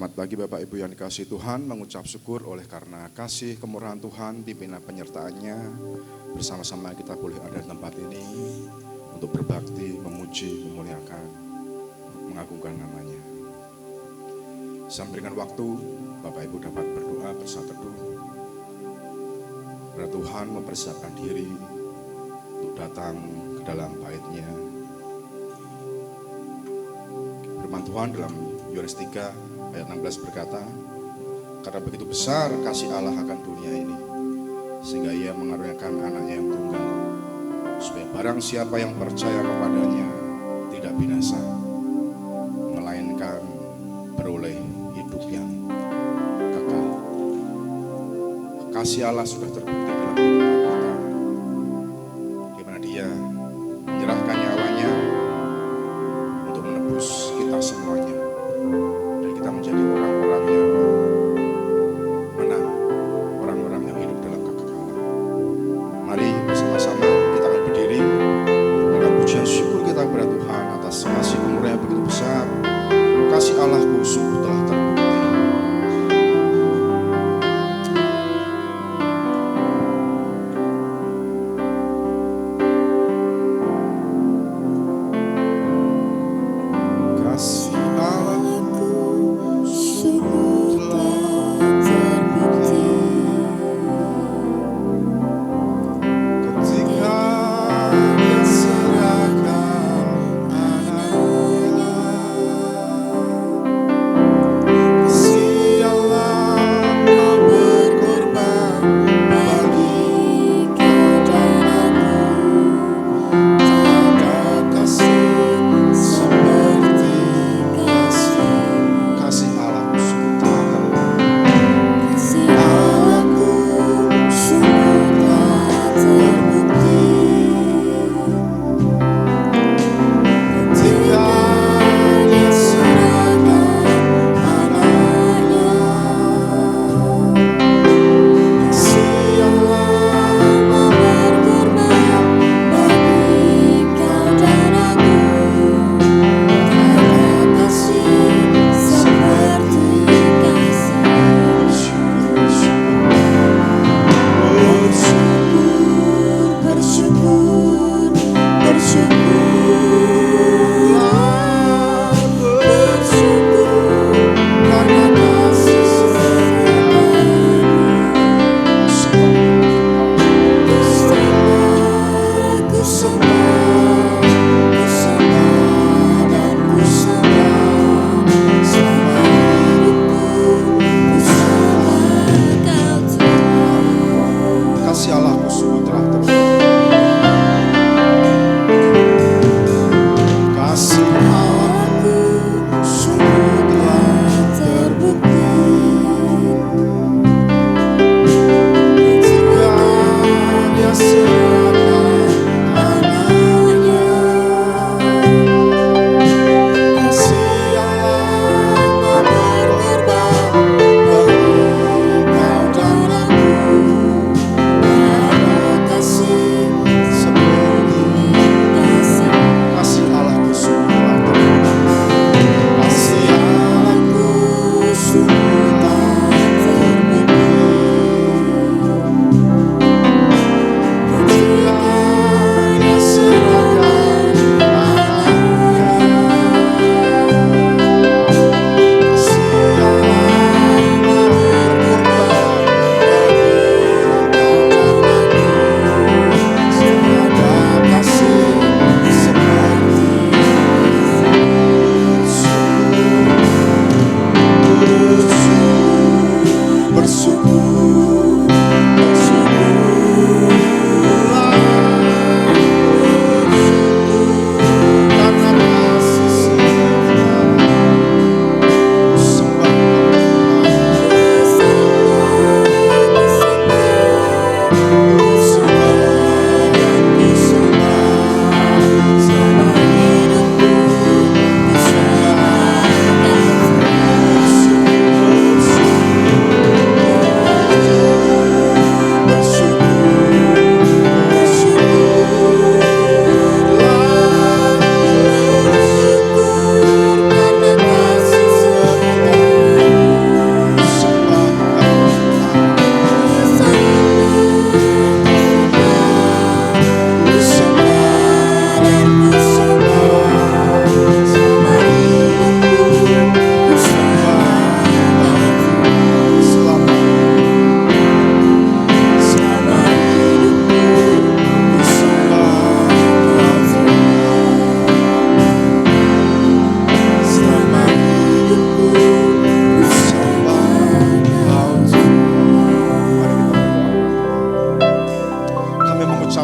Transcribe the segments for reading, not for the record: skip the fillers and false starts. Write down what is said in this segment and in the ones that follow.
Selamat pagi Bapak Ibu yang dikasihi Tuhan, mengucap syukur oleh karena kasih kemurahan Tuhan, pimpinan penyertaannya. Bersama-sama kita boleh ada di tempat ini untuk berbakti, memuji, memuliakan, mengagungkan namanya. Saya memberikan waktu Bapak Ibu dapat berdoa bersama teduh. Biar Tuhan mempersiapkan diri untuk datang ke dalam bait-Nya. Firman Tuhan dalam Yohanes 3 ayat 16 berkata, karena begitu besar kasih Allah akan dunia ini, sehingga Ia mengaruniakan anaknya yang tunggal, supaya barang siapa yang percaya kepadanya tidak binasa, melainkan beroleh hidup yang kekal. Kasih Allah sudah terbukti dalam kehidupan kita, di mana Dia menyerahkan nyawanya untuk menebus kita semuanya. Kita menjadi orang-orang yang menang, orang-orang yang hidup dalam kekekalan. Mari bersama-sama kita akan berdiri dengan pujian syukur kita kepada Tuhan atas kasih umurnya begitu besar. Kasih Allahku sungguh telah terbukti.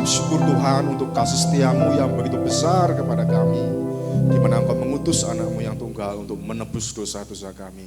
syukur Tuhan untuk kasih setiamu yang begitu besar kepada kami, di mana Engkau mengutus anakmu yang tunggal untuk menebus dosa-dosa kami.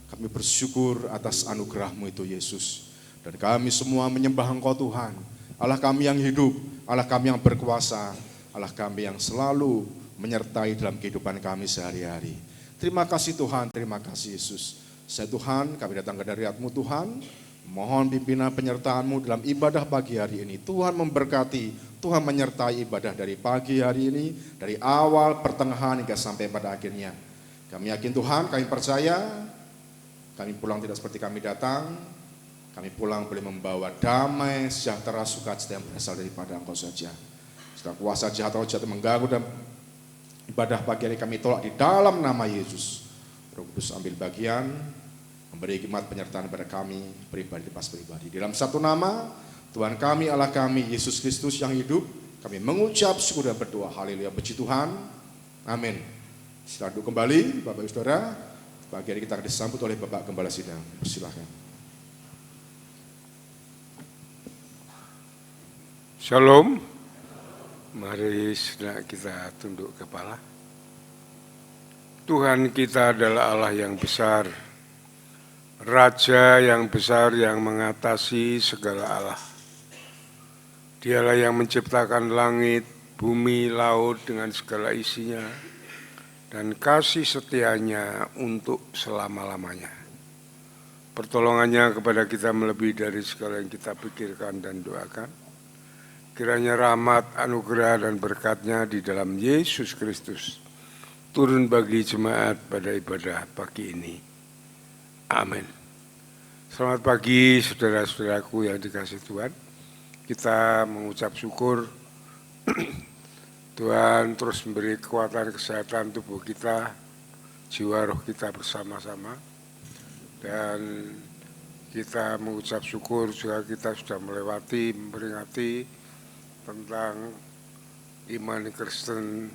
Kami bersyukur atas anugerah-Mu itu Yesus. Dan kami semua menyembah Engkau Tuhan, Allah kami yang hidup, Allah kami yang berkuasa, Allah kami yang selalu menyertai dalam kehidupan kami sehari-hari. Terima kasih Tuhan, terima kasih Yesus. Saya Tuhan, kami datang ke hadirat-Mu Tuhan, mohon pimpinan penyertaan-Mu dalam ibadah pagi hari ini. Tuhan memberkati, Tuhan menyertai ibadah dari pagi hari ini, dari awal, pertengahan, hingga sampai pada akhirnya. Kami yakin Tuhan, kami percaya, kami pulang tidak seperti kami datang, kami pulang boleh membawa damai, sejahtera, sukacita yang berasal daripada Engkau saja. Setelah kuasa jahat atau jahat mengganggu dan ibadah pagi hari kami tolak di dalam nama Yesus. Roh Kudus ambil bagian, memberi hikmat penyertaan kepada kami, pribadi lepas pribadi. Dalam satu nama, Tuhan kami, Allah kami, Yesus Kristus yang hidup, kami mengucap syukur dan berdoa. Haleluya, puji Tuhan. Amin. Sila duduk kembali, Bapak Ibu Saudara. Pagi hari kita akan disambut oleh Bapak Gembala Sidang. Silakan. Shalom. Mari sudah kita tunduk kepala. Tuhan kita adalah Allah yang besar, Raja yang besar yang mengatasi segala Allah. Dialah yang menciptakan langit, bumi, laut dengan segala isinya, dan kasih setianya untuk selama-lamanya. Pertolongannya kepada kita melebihi dari segala yang kita pikirkan dan doakan. Kiranya rahmat, anugerah, dan berkat-Nya di dalam Yesus Kristus turun bagi jemaat pada ibadah pagi ini. Amin. Selamat pagi saudara-saudaraku yang dikasihi Tuhan. Kita mengucap syukur Tuhan terus memberi kekuatan kesehatan tubuh kita, jiwa roh kita bersama-sama. Dan kita mengucap syukur juga kita sudah memperingati tentang iman Kristen,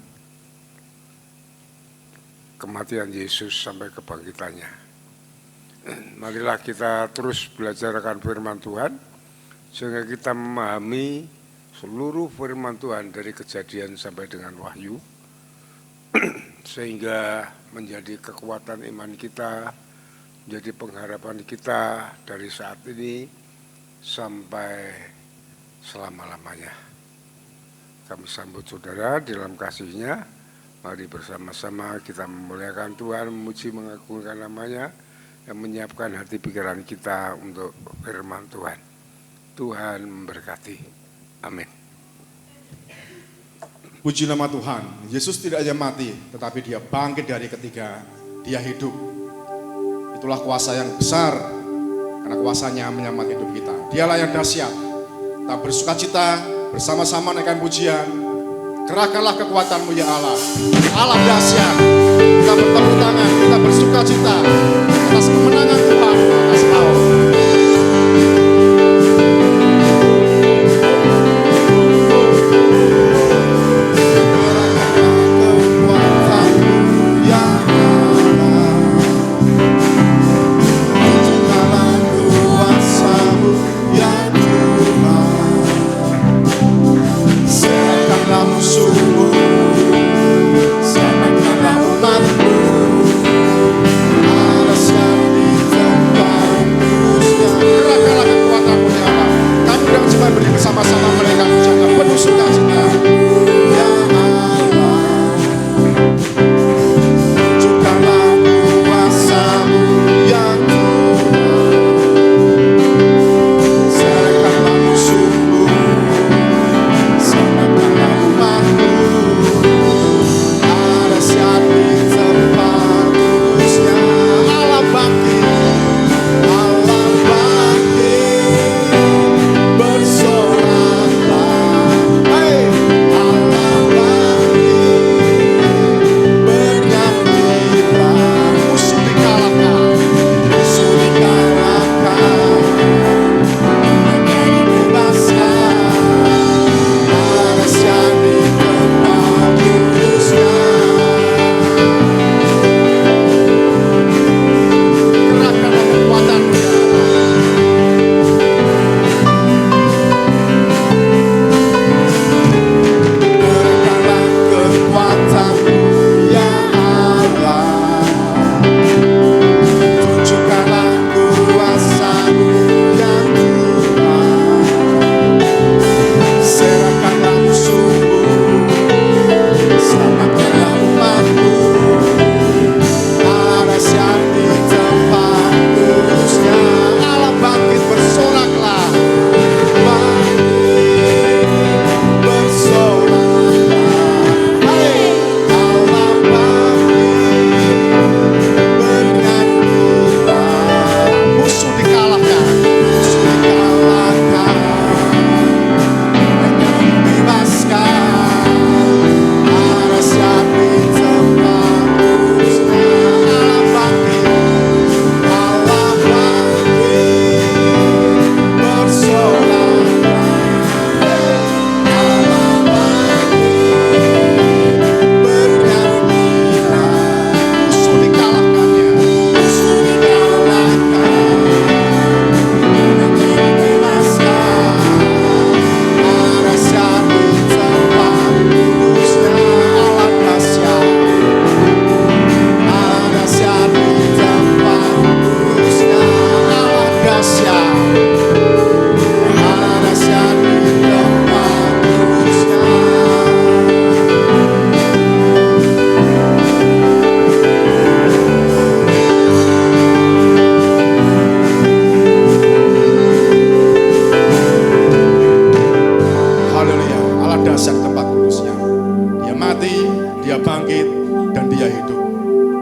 kematian Yesus sampai kebangkitannya. Marilah kita terus belajar akan firman Tuhan, sehingga kita memahami seluruh firman Tuhan dari Kejadian sampai dengan Wahyu, sehingga menjadi kekuatan iman kita, menjadi pengharapan kita dari saat ini sampai selama-lamanya. Kami sambut saudara di dalam kasih-Nya. Mari bersama-sama kita memuliakan Tuhan, memuji, mengagungkan nama-Nya, yang menyiapkan hati pikiran kita untuk firman Tuhan. Tuhan memberkati. Amin. Puji nama Tuhan. Yesus tidak hanya mati, tetapi Dia bangkit dari ketiga. Dia hidup. Itulah kuasa yang besar, karena kuasa-Nya menyelamatkan hidup kita. Dialah yang dahsyat. Kita bersukacita, bersama-sama naikkan pujian. Kerahkanlah kekuatan-Mu ya Allah. Allah dahsyat. Kita bertepuk tangan, kita bersukacita atas kemenangan Tuhan atas Allah. Alaskan di tempat berkuasa di tempat kudusnya. Dia mati, dia bangkit, dan dia hidup.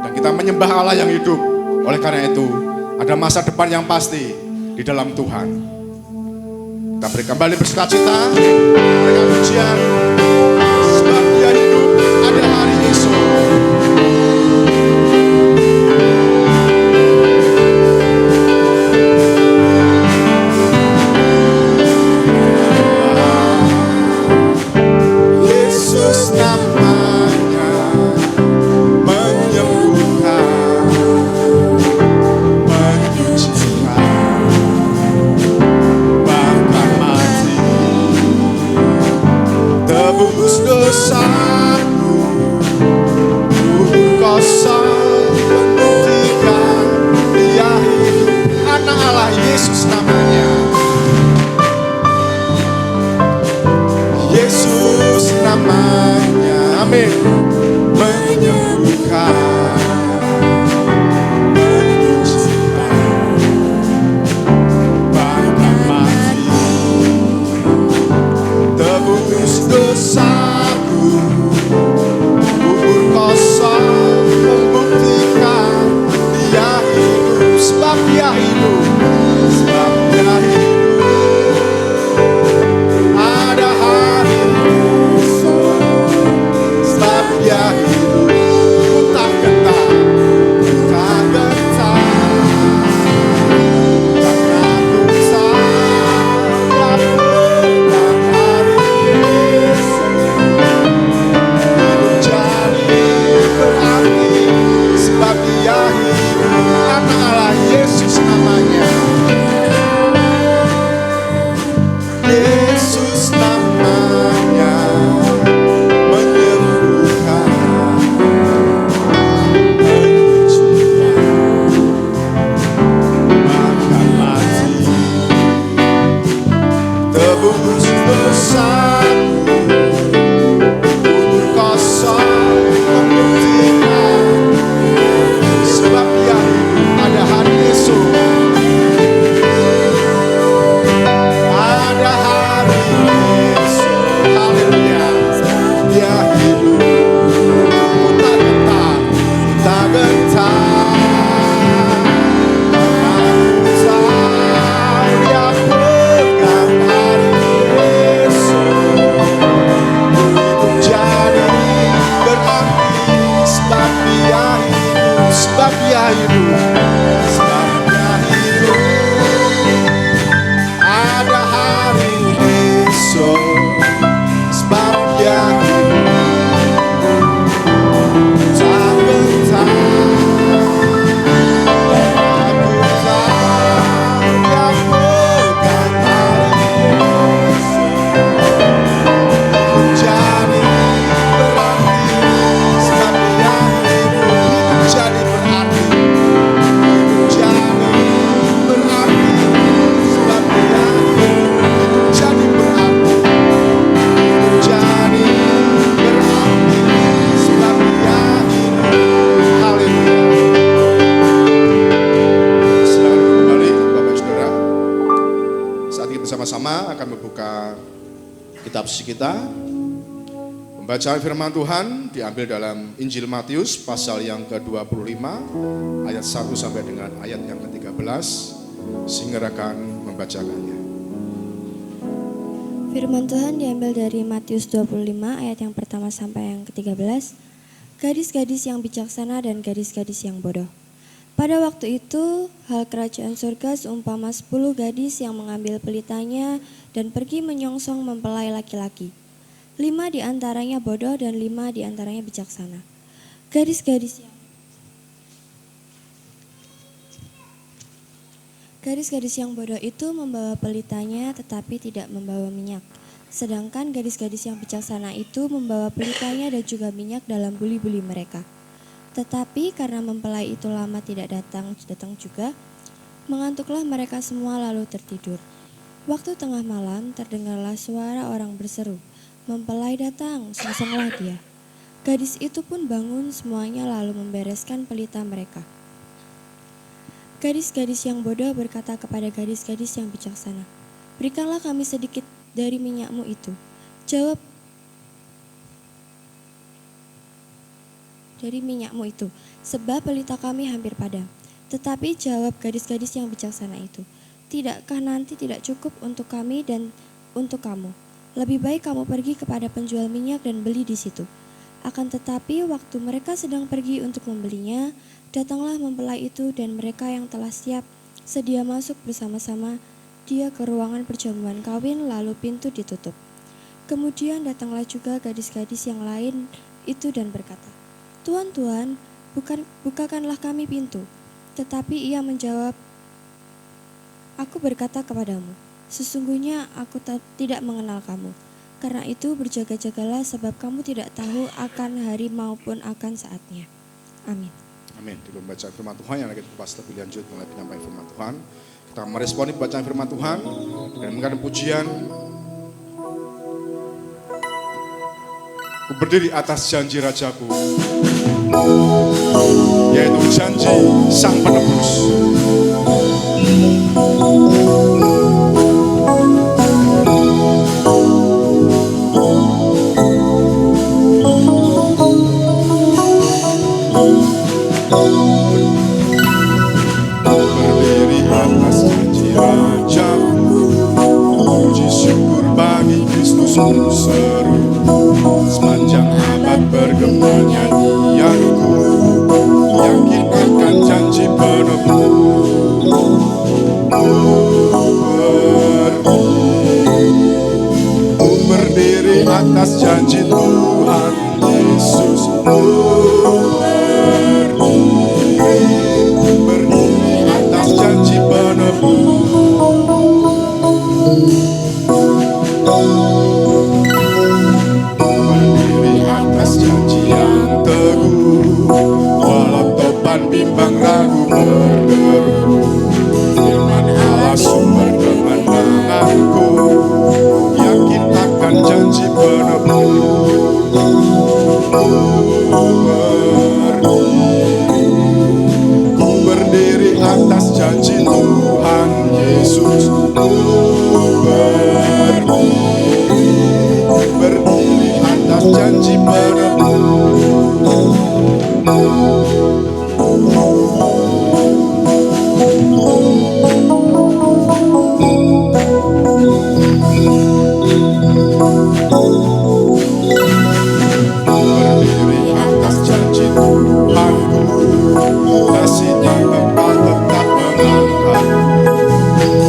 Dan kita menyembah Allah yang hidup. Oleh karena itu, ada masa depan yang pasti di dalam Tuhan. Kita beri kembali bersukacita, berikan pujian, sebab dia hidup, ada hari esok. Yesus namanya menyembuhkan, menyucikan, bahkan mati, tebus dosaku, kubur kosong membuktikan dia hidup. Anak Allah, Yesus namanya, Yesus namanya, amin, menyembuhkan, menyucikan, bahkan mati, tebus dosaku, kubur kosong membuktikan dia hidup, sebab dia hidup, sebab dia hidup. Ada hari esok, sebab dia hidup. Ku tak gentar, ku tak gentar, karena ku sayang pegang hari esok. Hidup jadi berarti, sebab dia hidup. Anak Allah, Yesus namanya, Yesus namanya, menyembuhkan, menyucikan, bahkan mati, tebus dosaku, kubur kosong membuktikan, sebab dia hidup, ada hari esok. Ada hari esok, haleluya, dia hidup. Ku tak gentar, tak gentar, karena ku tahu dia pegang hari esok. Hidup jadi berarti, sebab dia hidup, sebab dia hidup, sebab dia hidup. Ada hari esok, sebab dia hidup. Tak gentar, aku tahu dia pegang hari esok. Hidup jadi berarti, sebab dia hidup. Hidup jadi berarti, hidup jadi berarti, sebab dia hidup. Hidup jadi berarti, hidup jadi berarti, sebab dia hidup. Haleluya. Silakan kembali Bapak Saudara. Saat ini bersama-sama akan membuka kitab suci kita. Pembacaan firman Tuhan diambil dalam Injil Matius pasal yang ke-25 ayat 1 sampai dengan ayat yang ke-13. Sehingga akan membacakannya. Firman Tuhan diambil dari Matius 25 ayat yang pertama sampai yang ke-13. Gadis-gadis yang bijaksana dan gadis-gadis yang bodoh. Pada waktu itu, hal kerajaan surga seumpama 10 gadis yang mengambil pelitanya dan pergi menyongsong mempelai laki-laki. 5 di antaranya bodoh dan 5 di antaranya bijaksana. Gadis-gadis yang bodoh itu membawa pelitanya tetapi tidak membawa minyak. Sedangkan gadis-gadis yang bijaksana itu membawa pelitanya dan juga minyak dalam buli-buli mereka. Tetapi karena mempelai itu lama tidak datang juga, mengantuklah mereka semua lalu tertidur. Waktu tengah malam terdengarlah suara orang berseru, "Mempelai datang, songsonglah dia." Gadis itu pun bangun semuanya lalu membereskan pelita mereka. Gadis-gadis yang bodoh berkata kepada gadis-gadis yang bijaksana, "Berikanlah kami sedikit dari minyakmu itu." dari minyakmu itu, sebab pelita kami hampir padam. Tetapi jawab gadis-gadis yang bijaksana itu, tidakkah nanti tidak cukup untuk kami dan untuk kamu? Lebih baik kamu pergi kepada penjual minyak dan beli di situ. Akan tetapi waktu mereka sedang pergi untuk membelinya, datanglah mempelai itu dan mereka yang telah siap sedia masuk bersama-sama dia ke ruangan perjamuan kawin, lalu pintu ditutup. Kemudian datanglah juga gadis-gadis yang lain itu dan berkata, Tuan, Tuan, bukakanlah kami pintu. Tetapi ia menjawab, Aku berkata kepadamu, sesungguhnya aku tidak mengenal kamu. Karena itu berjaga-jagalah sebab kamu tidak tahu akan hari maupun akan saatnya. Amin. Amin. Di pembacaan firman Tuhan yang kita bahas lebih lanjut mulai penyampaian firman Tuhan. Kita meresponi bacaan firman Tuhan dan mengenai pujian. Ku berdiri atas janji Rajaku, yaitu janji Sang Penebus. Berdiri atas janji Rajaku, puji syukur bagi Kristus ku seru. Sepanjang abad bergema nyanyianku, yakin akan janji penebus. Ku berdiri atas janji Tuhan Yesus. Berdiri atas janji penebus. Berdiri atas janji yang teguh, walau topan bimbang ragu berderu. Firman Allah sumber kemenanganku, yakin akan janji penebus. Ku berdiri atas janji Tuhan Yesus. Berdiri atas janji penebus. Berdiri atas janji Tuhanku, kasihnya kekal tetap mengangkat.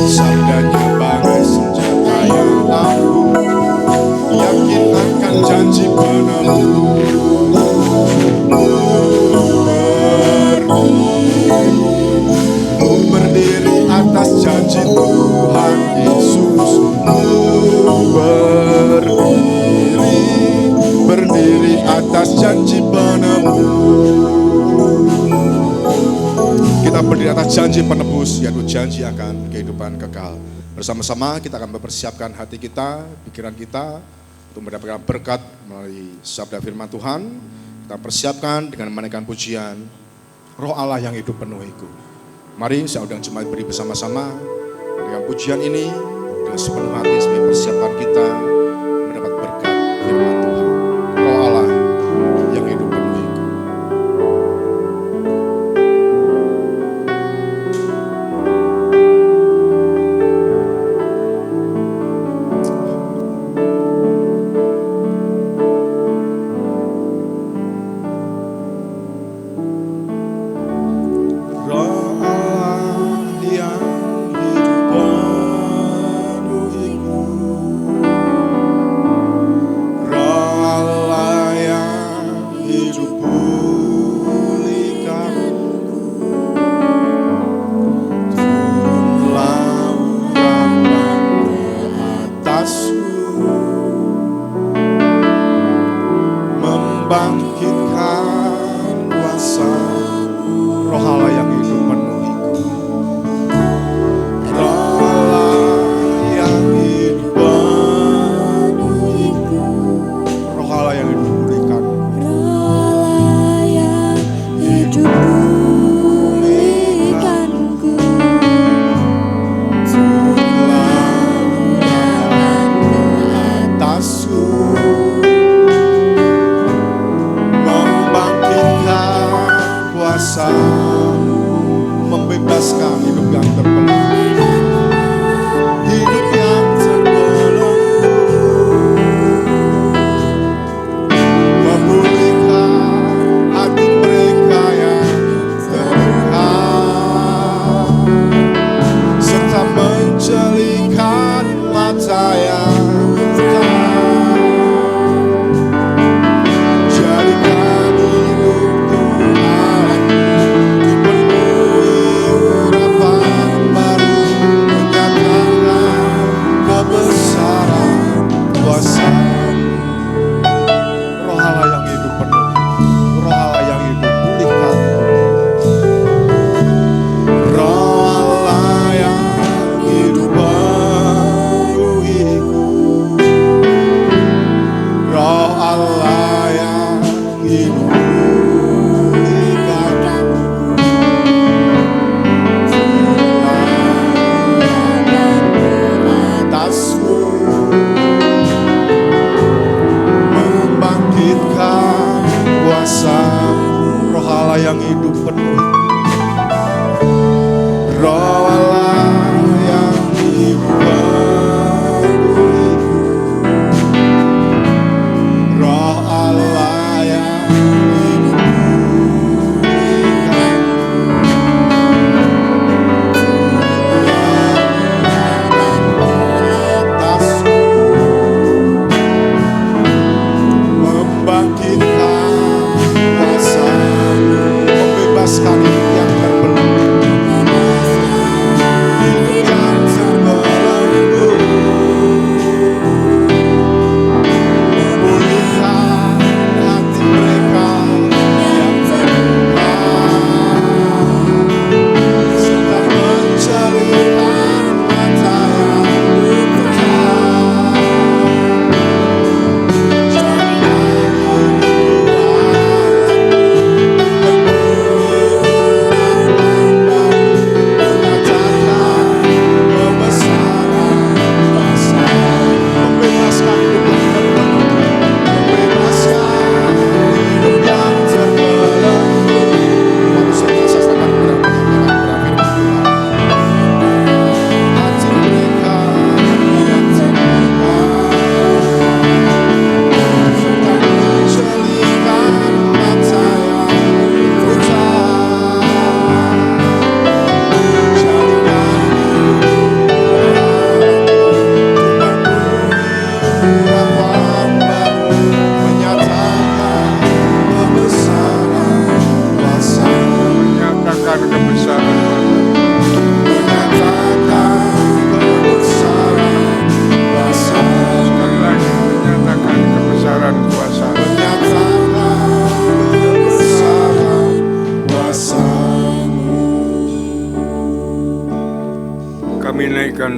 Sabdanya bagai senjata yang ampuh, yakin akan janji penebus. Ku berdiri atas janji Tuhan Yesus. Berdiri atas janji penebus. Kita berdiri atas janji penebus, yaitu janji akan kehidupan kekal. Bersama-sama kita akan mempersiapkan hati kita, pikiran kita untuk mendapatkan berkat melalui sabda firman Tuhan. Kita persiapkan dengan menaikkan pujian, Roh Allah yang hidup penuhiku. Mari saya undang jemaat beri bersama-sama dengan pujian ini dengan sepenuh hati sebagai persiapan kita mendapat berkat firman Tuhan. Roh Allah yang hidup penuhiku.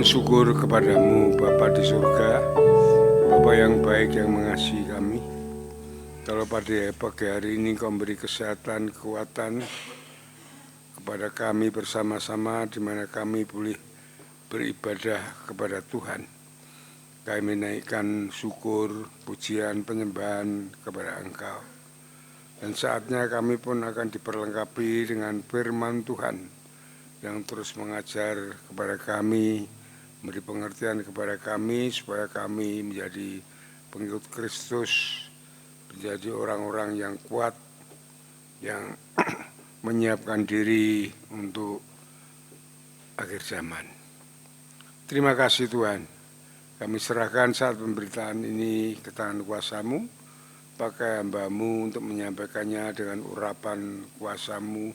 mengucapkan syukur kepadamu Bapa di surga, Bapa yang baik yang mengasihi kami. Kalau pada pagi hari ini Kau beri kesehatan, kekuatan kepada kami bersama-sama, di mana kami boleh beribadah kepada Tuhan. Kami menaikkan syukur, pujian, penyembahan kepada Engkau. Dan saatnya kami pun akan diperlengkapi dengan firman Tuhan yang terus mengajar kepada kami, memberi pengertian kepada kami supaya kami menjadi pengikut Kristus, menjadi orang-orang yang kuat, yang menyiapkan diri untuk akhir zaman. Terima kasih Tuhan, kami serahkan saat pemberitaan ini ke tangan kuasa-Mu, pakai hamba-Mu untuk menyampaikannya dengan urapan kuasa-Mu,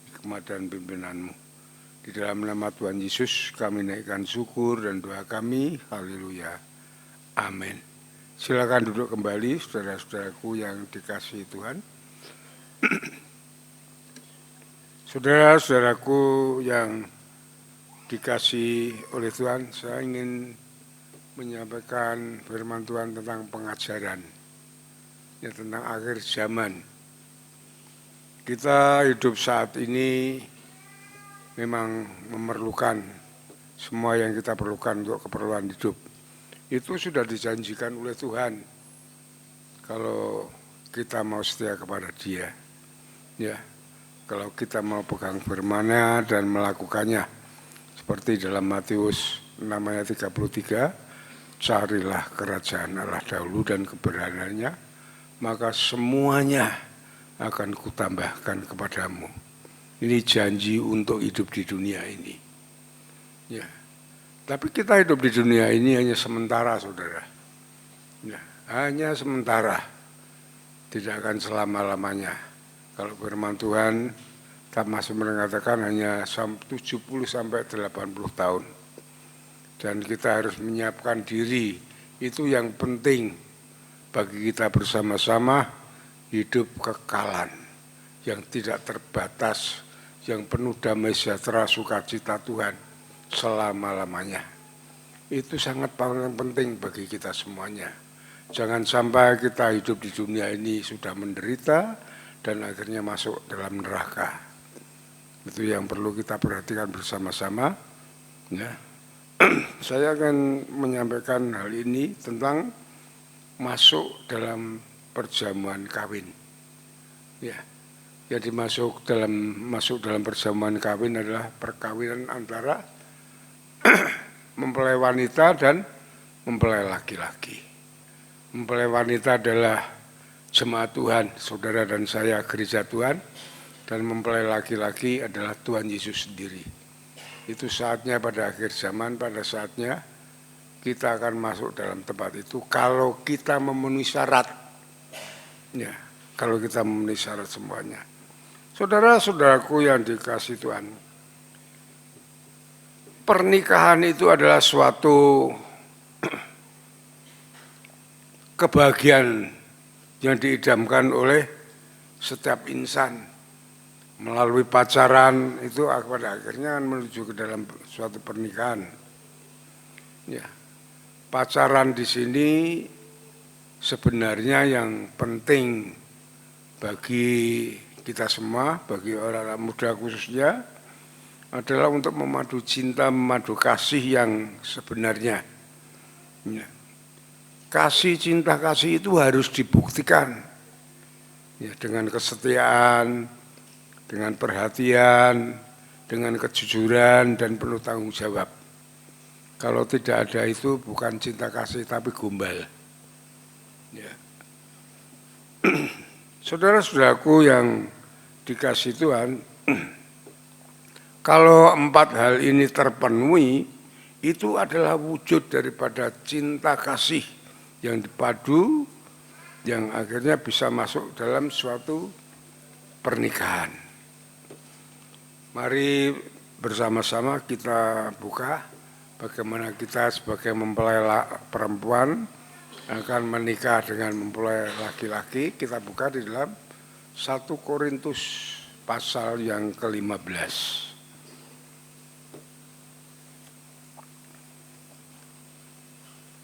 hikmat dan pimpinanmu. Di dalam nama Tuhan Yesus kami naikkan syukur dan doa kami, haleluya, amin. Silakan duduk kembali saudara-saudaraku yang dikasihi Tuhan. Saudara-saudaraku yang dikasihi oleh Tuhan, saya ingin menyampaikan firman Tuhan tentang pengajaran, ya, tentang akhir zaman. Kita hidup saat ini memang memerlukan semua yang kita perlukan untuk keperluan hidup. Itu sudah dijanjikan oleh Tuhan kalau kita mau setia kepada Dia. Ya, kalau kita mau pegang firman-Nya dan melakukannya. Seperti dalam Matius 6 ayat 33, carilah kerajaan Allah dahulu dan kebenarannya, maka semuanya akan kutambahkan kepadamu. Ini janji untuk hidup di dunia ini. Ya. Tapi kita hidup di dunia ini hanya sementara, saudara. Ya, hanya sementara. Tidak akan selama-lamanya. Kalau firman Tuhan, masih mengatakan hanya 70 sampai 80 tahun. Dan kita harus menyiapkan diri, itu yang penting bagi kita bersama-sama hidup kekalan yang tidak terbatas, yang penuh damai sejahtera sukacita Tuhan selama-lamanya. Itu sangat paling penting bagi kita semuanya. Jangan sampai kita hidup di dunia ini sudah menderita dan akhirnya masuk dalam neraka. Itu yang perlu kita perhatikan bersama-sama. Ya. Saya akan menyampaikan hal ini tentang masuk dalam perjamuan kawin. Ya, jadi masuk dalam perjamuan kawin adalah perkawinan antara mempelai wanita dan mempelai laki-laki. Mempelai wanita adalah jemaat Tuhan, saudara dan saya gereja Tuhan, dan mempelai laki-laki adalah Tuhan Yesus sendiri. Itu saatnya pada akhir zaman, pada saatnya kita akan masuk dalam tempat itu kalau kita memenuhi syarat. Ya, kalau kita memenuhi syarat semuanya. Saudara-saudaraku yang dikasihi Tuhan, pernikahan itu adalah suatu kebahagiaan yang diidamkan oleh setiap insan. Melalui pacaran itu pada akhirnya akan menuju ke dalam suatu pernikahan. Ya, pacaran di sini sebenarnya yang penting bagi kita semua, bagi orang-orang muda khususnya, adalah untuk memadu cinta, memadu kasih yang sebenarnya. Ya. Kasih, cinta kasih itu harus dibuktikan, ya, dengan kesetiaan, dengan perhatian, dengan kejujuran dan penuh tanggung jawab. Kalau tidak ada itu bukan cinta kasih tapi gombal. Ya. Saudara-saudaraku yang dikasihi Tuhan, kalau 4 hal ini terpenuhi, itu adalah wujud daripada cinta kasih yang dipadu, yang akhirnya bisa masuk dalam suatu pernikahan. Mari bersama-sama kita buka bagaimana kita sebagai mempelai perempuan akan menikah dengan mempelai laki-laki. Kita buka di dalam 1 Korintus pasal yang ke-15.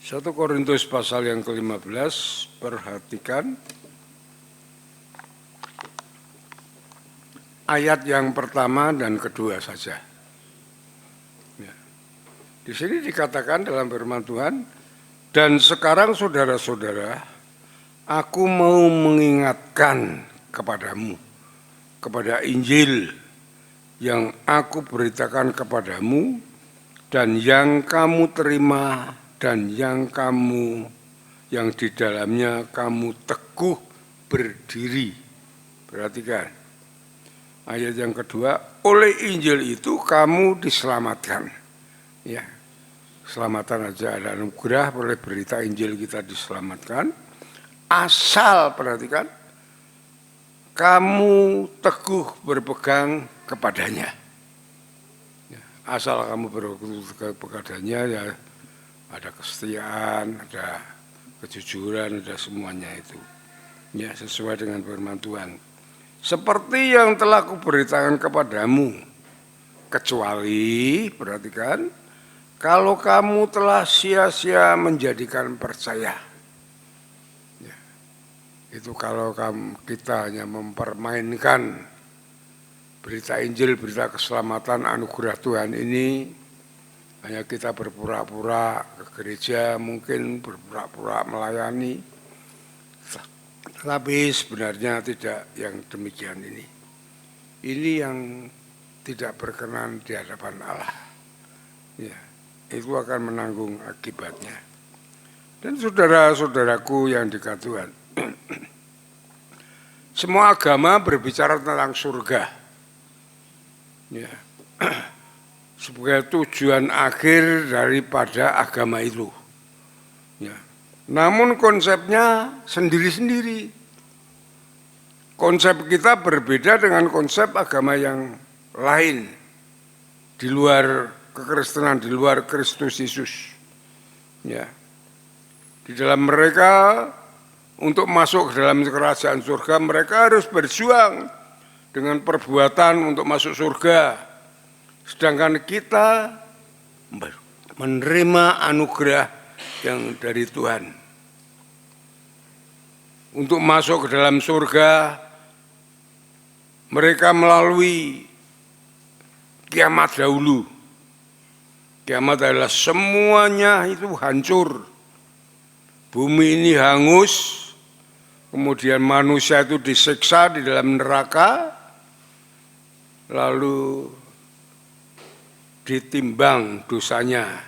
1 Korintus pasal yang ke-15, perhatikan ayat yang pertama dan kedua saja. Ya. Di sini dikatakan dalam firman Tuhan, dan sekarang saudara-saudara, aku mau mengingatkan kepadamu, kepada Injil yang aku beritakan kepadamu, dan yang kamu terima, dan yang di dalamnya kamu teguh berdiri. Perhatikan ayat yang kedua, oleh Injil itu kamu diselamatkan. Ya, keselamatan aja ada anugerah, oleh berita Injil kita diselamatkan. Asal, perhatikan, kamu teguh berpegang kepadanya. Ya, asal kamu berpegang kepadanya, ya ada kesetiaan, ada kejujuran, ada semuanya itu. Ya, sesuai dengan firman Tuhan. Seperti yang telah kuberitakan kepadamu, kecuali, perhatikan, kalau kamu telah sia-sia menjadikan percaya. Ya, itu kalau kita hanya mempermainkan berita Injil, berita keselamatan, anugerah Tuhan ini, hanya kita berpura-pura ke gereja, mungkin berpura-pura melayani, tapi sebenarnya tidak yang demikian ini. Ini yang tidak berkenan di hadapan Allah. Ya, itu akan menanggung akibatnya. Dan saudara-saudaraku yang dikasihi Tuhan, semua agama berbicara tentang surga. Ya. Sebagai tujuan akhir daripada agama itu. Ya. Namun konsepnya sendiri-sendiri. Konsep kita berbeda dengan konsep agama yang lain. Di luar kekristenan, di luar Kristus Yesus. Ya. Di dalam mereka, untuk masuk ke dalam kerajaan surga, mereka harus berjuang dengan perbuatan untuk masuk surga. Sedangkan kita menerima anugerah yang dari Tuhan. Untuk masuk ke dalam surga, mereka melalui kiamat dahulu. Kiamat adalah semuanya itu hancur. Bumi ini hangus, kemudian manusia itu disiksa di dalam neraka, lalu ditimbang dosanya,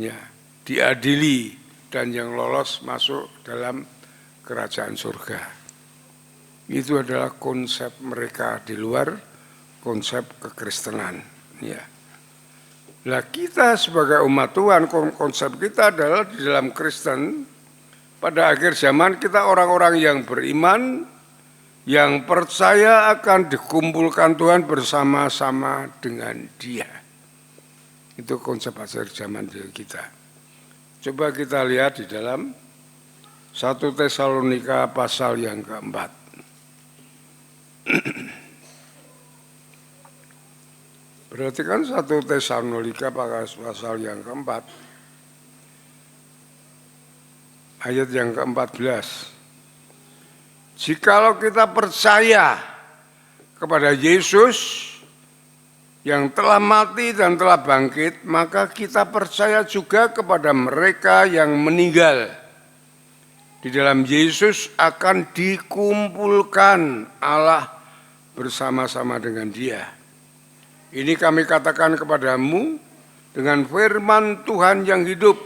ya, diadili, dan yang lolos masuk dalam kerajaan surga. Itu adalah konsep mereka di luar konsep kekristenan. Ya. Nah, kita sebagai umat Tuhan, konsep kita adalah di dalam Kristen, pada akhir zaman kita orang-orang yang beriman, yang percaya akan dikumpulkan Tuhan bersama-sama dengan Dia. Itu konsep akhir zaman kita. Coba kita lihat di dalam 1 Tesalonika pasal yang keempat. Perhatikan 1 Tesalonika pasal yang keempat. Ayat yang ke-14. Jikalau kita percaya kepada Yesus yang telah mati dan telah bangkit, maka kita percaya juga kepada mereka yang meninggal. Di dalam Yesus akan dikumpulkan Allah bersama-sama dengan Dia. Ini kami katakan kepadamu dengan firman Tuhan yang hidup,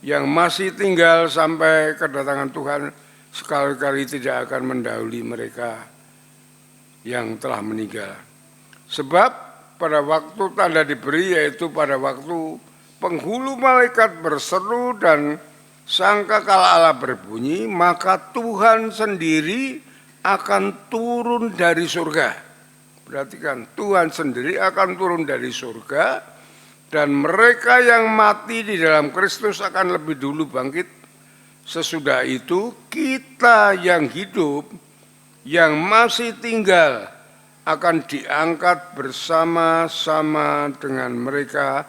yang masih tinggal sampai kedatangan Tuhan, sekali-kali tidak akan mendahului mereka yang telah meninggal. Sebab pada waktu tanda diberi, yaitu pada waktu penghulu malaikat berseru dan sangkakala Allah berbunyi, maka Tuhan sendiri akan turun dari surga. Perhatikan, Tuhan sendiri akan turun dari surga, dan mereka yang mati di dalam Kristus akan lebih dulu bangkit. Sesudah itu kita yang hidup, yang masih tinggal, akan diangkat bersama-sama dengan mereka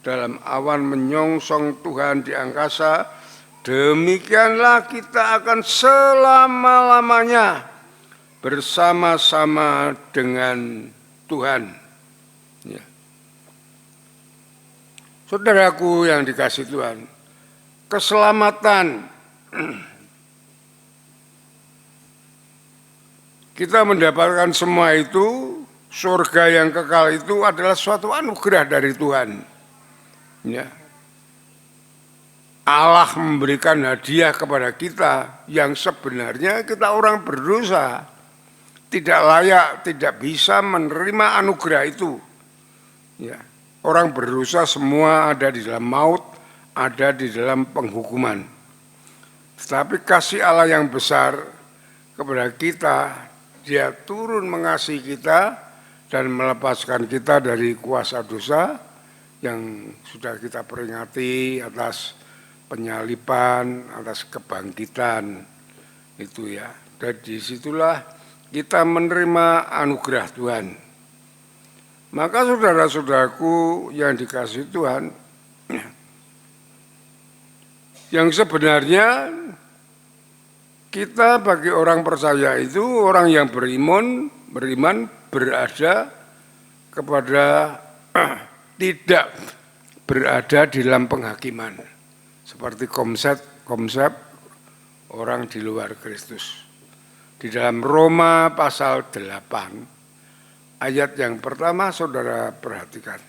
dalam awan menyongsong Tuhan di angkasa, demikianlah kita akan selama-lamanya bersama-sama dengan Tuhan. Ya. Saudaraku yang dikasihi Tuhan, keselamatan kita mendapatkan semua itu, surga yang kekal itu adalah suatu anugerah dari Tuhan. Ya. Allah memberikan hadiah kepada kita yang sebenarnya kita orang berdosa, tidak layak, tidak bisa menerima anugerah itu. Ya. Orang berdosa semua ada di dalam maut, ada di dalam penghukuman. Tetapi kasih Allah yang besar kepada kita, Dia turun mengasihi kita dan melepaskan kita dari kuasa dosa yang sudah kita peringati atas penyaliban, atas kebangkitan itu ya. Dan disitulah kita menerima anugerah Tuhan. Maka saudara-saudaraku yang dikasihi Tuhan, yang sebenarnya kita bagi orang percaya itu orang yang beriman berada kepada tidak berada di dalam penghakiman seperti konsep orang di luar Kristus. Di dalam Roma pasal 8 ayat yang pertama saudara perhatikan,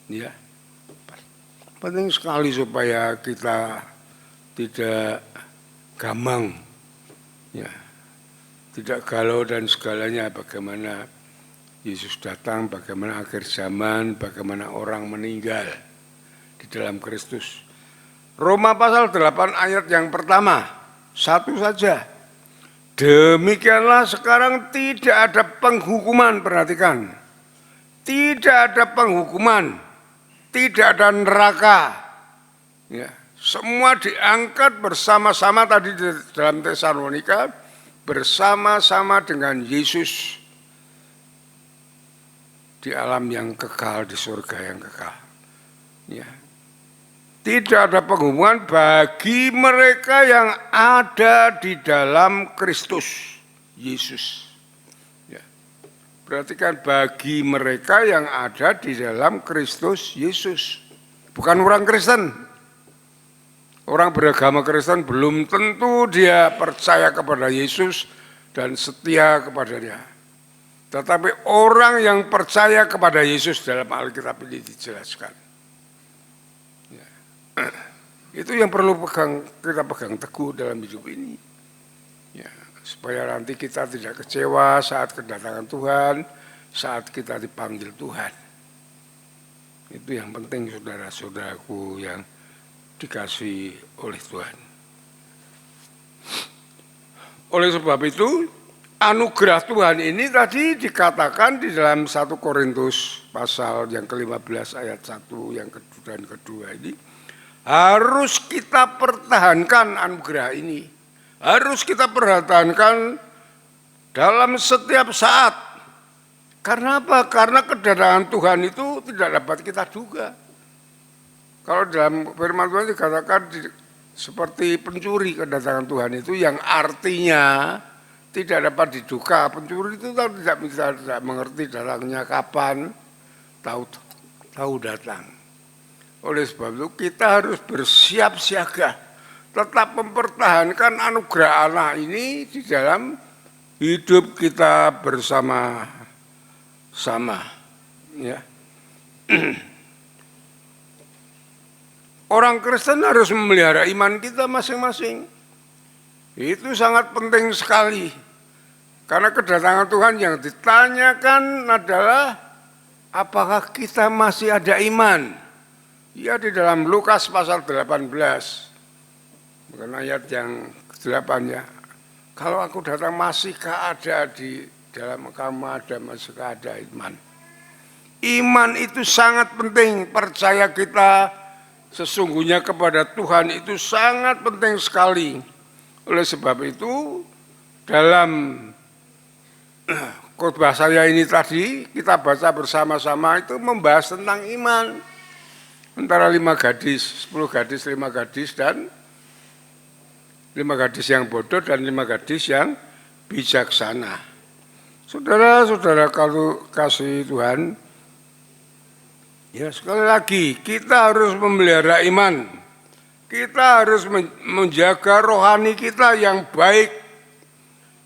ya. Penting sekali supaya kita tidak gamang, ya, tidak galau dan segalanya, bagaimana Yesus datang, bagaimana akhir zaman, bagaimana orang meninggal di dalam Kristus. Roma pasal 8 ayat yang pertama, satu saja. Demikianlah sekarang tidak ada penghukuman, perhatikan. Tidak ada penghukuman, tidak ada neraka. Ya, semua diangkat bersama-sama tadi di dalam Tesalonika, bersama-sama dengan Yesus di alam yang kekal, di surga yang kekal. Ya. Tidak ada penghukuman bagi mereka yang ada di dalam Kristus Yesus. Ya. Perhatikan, bagi mereka yang ada di dalam Kristus Yesus. Bukan orang Kristen. Orang beragama Kristen belum tentu dia percaya kepada Yesus dan setia kepadanya. Tetapi orang yang percaya kepada Yesus dalam Alkitab ini dijelaskan. Itu yang perlu kita pegang teguh dalam hidup ini, ya, supaya nanti kita tidak kecewa saat kedatangan Tuhan, saat kita dipanggil Tuhan. Itu yang penting saudara-saudaraku yang dikasihi oleh Tuhan. Oleh sebab itu, anugerah Tuhan ini tadi dikatakan di dalam 1 Korintus pasal yang ke-15 ayat 1 yang kedua dan kedua ini, harus kita pertahankan anugerah ini. Harus kita pertahankan dalam setiap saat. Karena apa? Karena kedatangan Tuhan itu tidak dapat kita duga. Kalau dalam firman Tuhan dikatakan seperti pencuri kedatangan Tuhan itu, yang artinya tidak dapat diduga. Pencuri itu tidak bisa mengerti datangnya kapan, tahu datang. Oleh sebab itu kita harus bersiap siaga, tetap mempertahankan anugerah Allah ini di dalam hidup kita bersama-sama. Ya. Orang Kristen harus memelihara iman kita masing-masing. Itu sangat penting sekali. Karena kedatangan Tuhan yang ditanyakan adalah apakah kita masih ada iman. Ya, di dalam Lukas pasal 18, bukan ayat yang ke-8 ya. Kalau aku datang masihkah ada di dalam kamu ada, masihkah ada iman. Iman itu sangat penting, percaya kita sesungguhnya kepada Tuhan itu sangat penting sekali. Oleh sebab itu, dalam khotbah saya ini tadi, kita baca bersama-sama itu membahas tentang iman. antara 5 gadis, 10 gadis, 5 gadis dan 5 gadis yang bodoh dan 5 gadis yang bijaksana. Saudara-saudara kalau kasih Tuhan, ya sekali lagi kita harus memelihara iman. Kita harus menjaga rohani kita yang baik.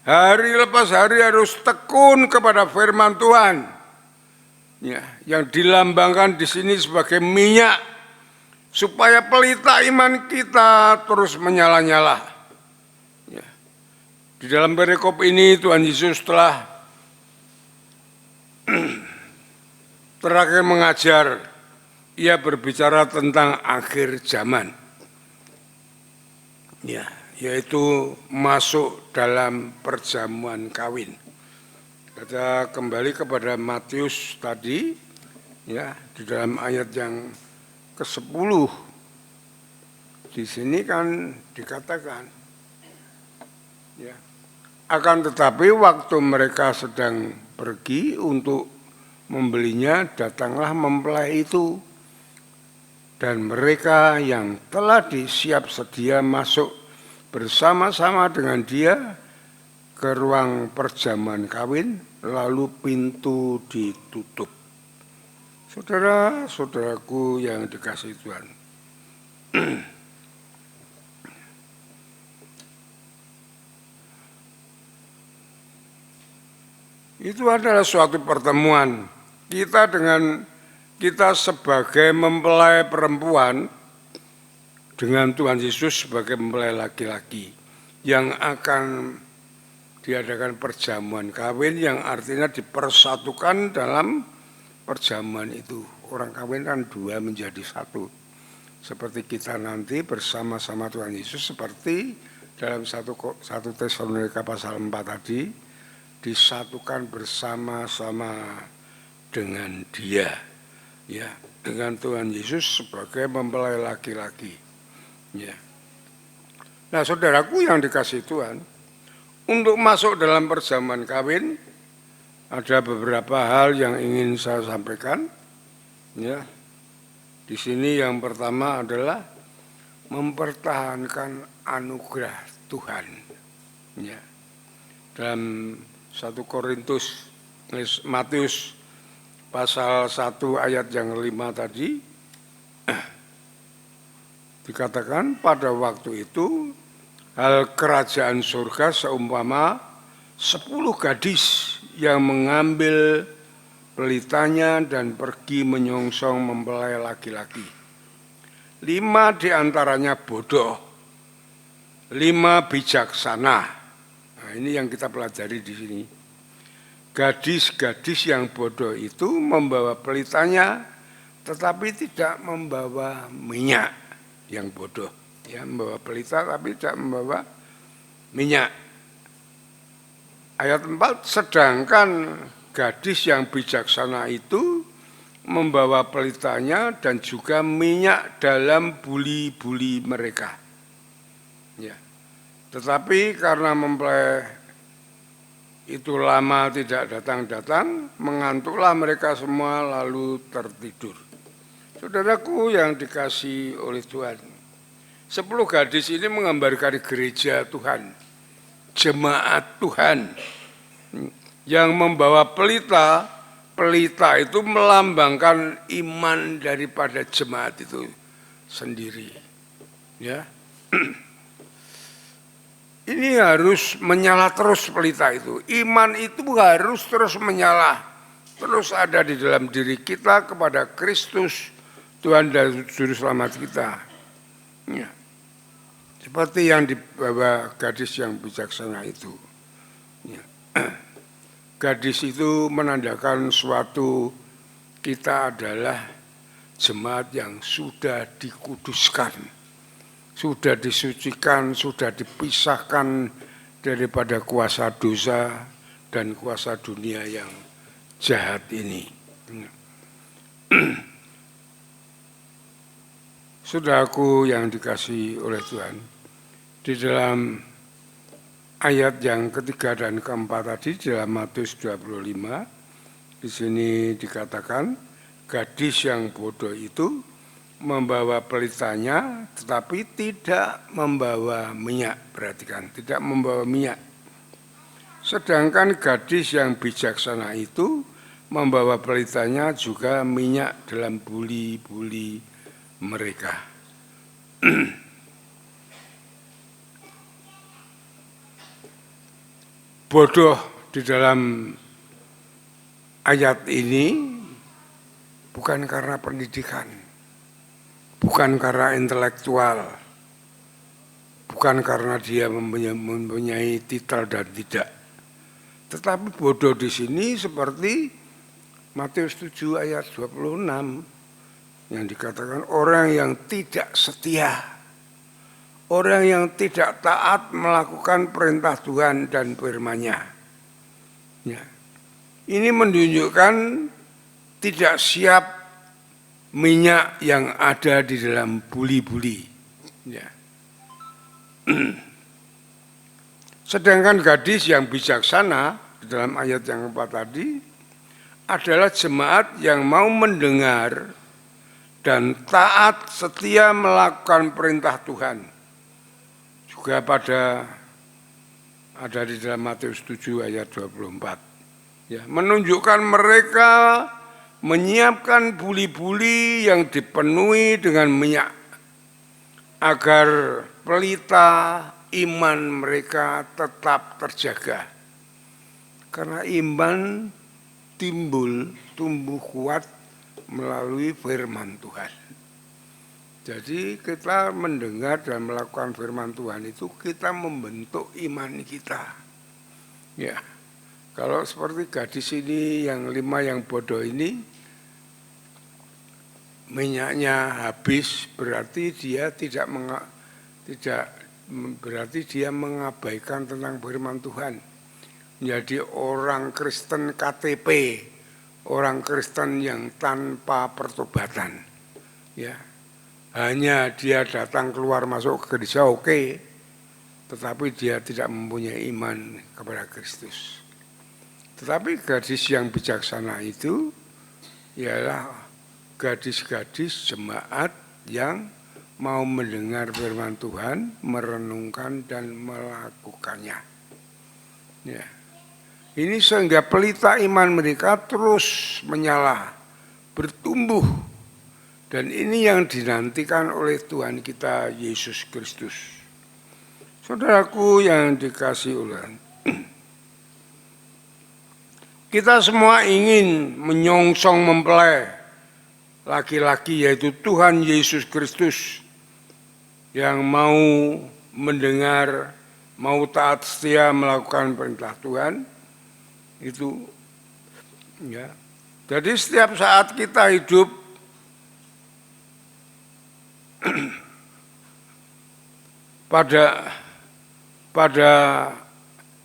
Hari lepas hari harus tekun kepada firman Tuhan. Ya, yang dilambangkan di sini sebagai minyak supaya pelita iman kita terus menyala-nyala. Ya. Di dalam perikop ini Tuhan Yesus telah terakhir mengajar, ia berbicara tentang akhir zaman. Ya, yaitu masuk dalam perjamuan kawin. Kita kembali kepada Matius tadi, ya, di dalam ayat yang ke-10. Di sini kan dikatakan, ya, akan tetapi waktu mereka sedang pergi untuk membelinya, datanglah mempelai itu. Dan mereka yang telah disiap sedia masuk bersama-sama dengan dia ke ruang perjamuan kawin, lalu pintu ditutup. Saudara-saudaraku yang dikasihi Tuhan, itu adalah suatu pertemuan kita sebagai mempelai perempuan dengan Tuhan Yesus sebagai mempelai laki-laki yang akan diadakan perjamuan kawin, yang artinya dipersatukan dalam perjamuan itu. Orang kawin kan 2 menjadi 1. Seperti kita nanti bersama-sama Tuhan Yesus, seperti dalam 1 Tesalonika pasal 4 tadi, disatukan bersama-sama dengan Dia, ya, dengan Tuhan Yesus sebagai mempelai laki-laki. Ya. Nah, saudaraku yang dikasihi Tuhan, untuk masuk dalam perjamuan kawin ada beberapa hal yang ingin saya sampaikan. Ya, di sini yang pertama adalah mempertahankan anugerah Tuhan. Ya, dalam 1 Korintus, Matius pasal 1 ayat yang 5 tadi dikatakan, pada waktu itu hal kerajaan surga seumpama 10 gadis yang mengambil pelitanya dan pergi menyongsong mempelai laki-laki. 5 diantaranya bodoh, 5 bijaksana. Nah, ini yang kita pelajari di sini. Gadis-gadis yang bodoh itu membawa pelitanya, tetapi tidak membawa minyak. Yang bodoh, ya, membawa pelita tapi tidak membawa minyak. Ayat 4, sedangkan gadis yang bijaksana itu membawa pelitanya dan juga minyak dalam buli-buli mereka. Ya. Tetapi karena mempelai itu lama tidak datang-datang, mengantuklah mereka semua lalu tertidur. Saudaraku yang dikasihi oleh Tuhan, 10 gadis ini menggambarkan gereja Tuhan, jemaat Tuhan yang membawa pelita. Pelita itu melambangkan iman daripada jemaat itu sendiri. Ya, ini harus menyala terus pelita itu. Iman itu harus terus menyala, terus ada di dalam diri kita kepada Kristus, Tuhan dan Juru Selamat kita. Ya. Seperti yang dibawa gadis yang bijaksana itu. Ya. Gadis itu menandakan suatu kita adalah jemaat yang sudah dikuduskan, sudah disucikan, sudah dipisahkan daripada kuasa dosa dan kuasa dunia yang jahat ini. Saudaraku yang dikasihi oleh Tuhan, di dalam ayat yang ketiga dan keempat tadi dalam Matius 25, di sini dikatakan gadis yang bodoh itu membawa pelitanya tetapi tidak membawa minyak. Perhatikan, tidak membawa minyak. Sedangkan gadis yang bijaksana itu membawa pelitanya juga minyak dalam buli-buli mereka. Bodoh di dalam ayat ini bukan karena pendidikan, bukan karena intelektual, bukan karena dia mempunyai titel dan tidak. Tetapi bodoh di sini seperti Matius 7 ayat 26 yang dikatakan orang yang tidak setia, orang yang tidak taat melakukan perintah Tuhan dan firman-Nya. Ya. Ini menunjukkan tidak siap minyak yang ada di dalam buli-buli. Ya. Sedangkan gadis yang bijaksana di dalam ayat yang keempat tadi adalah jemaat yang mau mendengar dan taat setia melakukan perintah Tuhan. Juga ada di dalam Matius 7 ayat 24. Ya, menunjukkan mereka menyiapkan buli-buli yang dipenuhi dengan minyak agar pelita iman mereka tetap terjaga. Karena iman tumbuh kuat melalui firman Tuhan. Jadi kita mendengar dan melakukan firman Tuhan itu kita membentuk iman kita. Ya, kalau seperti gadis ini yang 5 yang bodoh ini, minyaknya habis berarti dia berarti dia mengabaikan tentang firman Tuhan. Menjadi orang Kristen KTP, orang Kristen yang tanpa pertobatan. Ya. Hanya dia datang keluar masuk ke gereja oke, tetapi dia tidak mempunyai iman kepada Kristus. Tetapi gadis yang bijaksana itu ialah gadis-gadis jemaat yang mau mendengar firman Tuhan, merenungkan dan melakukannya. Ya. Ini sehingga pelita iman mereka terus menyala, bertumbuh. Dan ini yang dinantikan oleh Tuhan kita Yesus Kristus. Saudaraku yang dikasihi oleh kita semua ingin menyongsong mempelai laki-laki yaitu Tuhan Yesus Kristus yang mau mendengar, mau taat setia melakukan perintah Tuhan itu ya. Jadi setiap saat kita hidup pada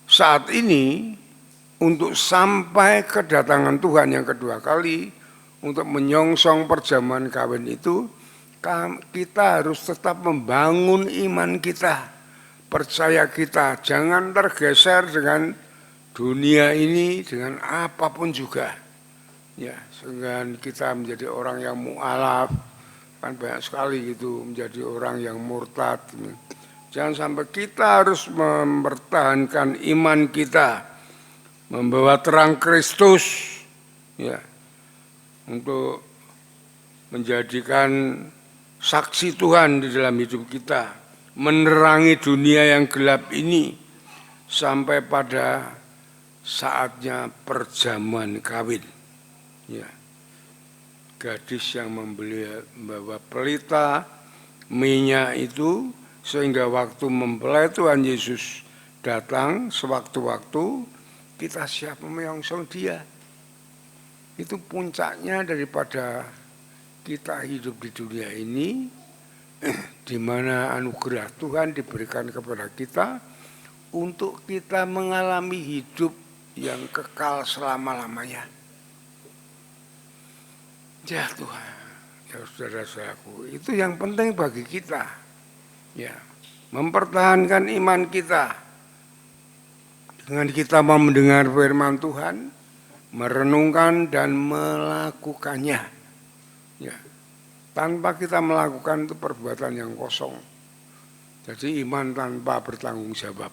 saat ini untuk sampai kedatangan Tuhan yang kedua kali untuk menyongsong perjamuan kawin itu kita harus tetap membangun iman kita, percaya kita, jangan tergeser dengan dunia ini, dengan apapun juga. Ya, sehingga kita menjadi orang yang mu'alaf, kan banyak sekali gitu, menjadi orang yang murtad. Jangan sampai kita harus mempertahankan iman kita, membawa terang Kristus, ya, untuk menjadikan saksi Tuhan di dalam hidup kita, menerangi dunia yang gelap ini sampai pada saatnya perjamuan kawin. Ya. Gadis yang membawa pelita minyak itu sehingga waktu mempelai Tuhan Yesus datang sewaktu-waktu kita siap menyongsong dia. Itu puncaknya daripada kita hidup di dunia ini, di mana anugerah Tuhan diberikan kepada kita untuk kita mengalami hidup yang kekal selama-lamanya. Ya Tuhan, ya saudara-saudaraku, itu yang penting bagi kita. Ya, mempertahankan iman kita dengan kita mau mendengar firman Tuhan, merenungkan dan melakukannya. Ya. Tanpa kita melakukan itu perbuatan yang kosong. Jadi iman tanpa bertanggung jawab.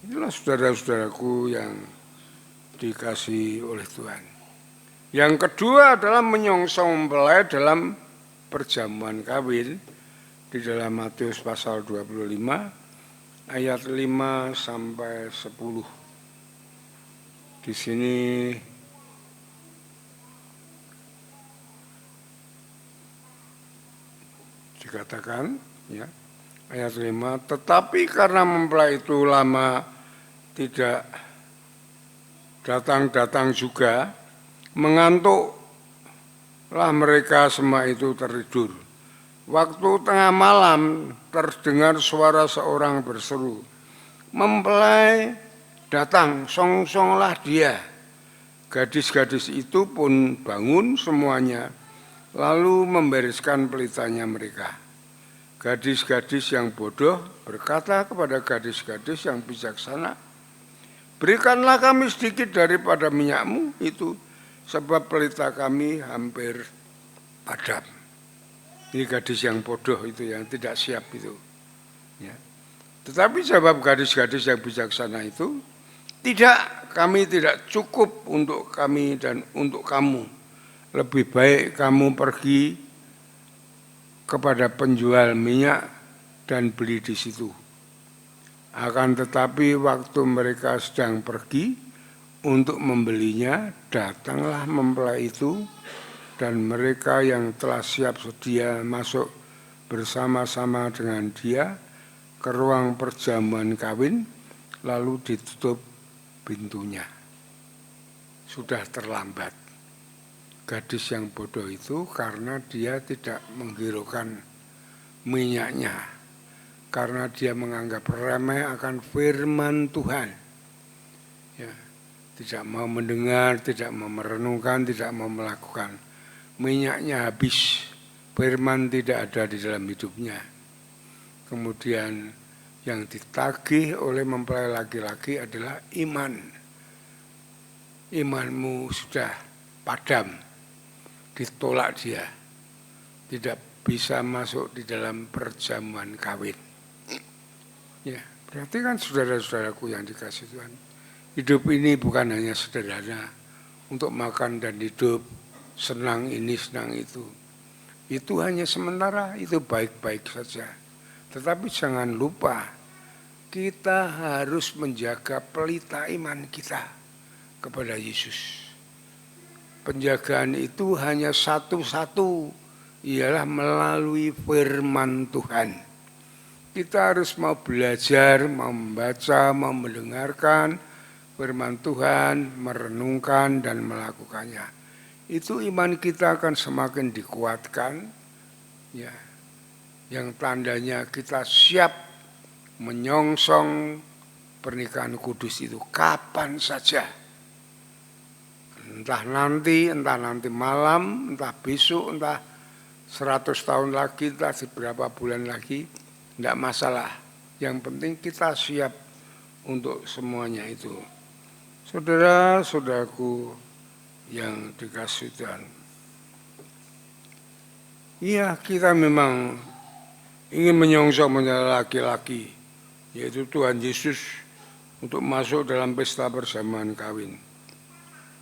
Inilah saudara-saudaraku yang dikasihi oleh Tuhan. Yang kedua adalah menyongsong mempelai dalam perjamuan kawin di dalam Matius pasal 25 ayat 5 sampai 10. Di sini dikatakan ya, ayat 5, tetapi karena mempelai itu lama tidak datang-datang juga, mengantuklah mereka semua itu tertidur. Waktu tengah malam terdengar suara seorang berseru, mempelai datang, songsonglah dia. Gadis-gadis itu pun bangun semuanya, lalu membereskan pelitanya mereka. Gadis-gadis yang bodoh berkata kepada gadis-gadis yang bijaksana, berikanlah kami sedikit daripada minyakmu itu, sebab pelita kami hampir padam. Ini gadis yang bodoh itu, yang tidak siap itu. Ya. Tetapi jawab gadis-gadis yang bijaksana itu, tidak, kami tidak cukup untuk kami dan untuk kamu. Lebih baik kamu pergi kepada penjual minyak dan beli di situ. Akan tetapi waktu mereka sedang pergi untuk membelinya, datanglah mempelai itu dan mereka yang telah siap sedia masuk bersama-sama dengan dia ke ruang perjamuan kawin, lalu ditutup pintunya. Sudah terlambat. Gadis yang bodoh itu karena dia tidak menghiraukan minyaknya, karena dia menganggap remeh akan firman Tuhan. Ya, tidak mau mendengar, tidak mau merenungkan, tidak mau melakukan. Minyaknya habis, firman tidak ada di dalam hidupnya. Kemudian yang ditagih oleh mempelai laki-laki adalah iman. Imanmu sudah padam. Ditolak dia, tidak bisa masuk di dalam perjamuan kawin. Ya, berarti kan saudara-saudaraku yang dikasihi Tuhan, hidup ini bukan hanya sederhana untuk makan dan hidup, senang ini, senang itu. Itu hanya sementara, itu baik-baik saja. Tetapi jangan lupa, kita harus menjaga pelita iman kita kepada Yesus. Penjagaan itu hanya satu-satu, ialah melalui firman Tuhan. Kita harus mau belajar, mau membaca, mau mendengarkan firman Tuhan, merenungkan dan melakukannya. Itu iman kita akan semakin dikuatkan, ya. Yang tandanya kita siap menyongsong pernikahan kudus itu kapan saja. Entah nanti malam, entah besok, entah 100 tahun lagi, entah beberapa bulan lagi, tidak masalah. Yang penting kita siap untuk semuanya itu. Saudara-saudaraku yang dikasihi Tuhan. Iya, kita memang ingin menyongsong menjadi laki-laki, yaitu Tuhan Yesus, untuk masuk dalam pesta perjamuan kawin.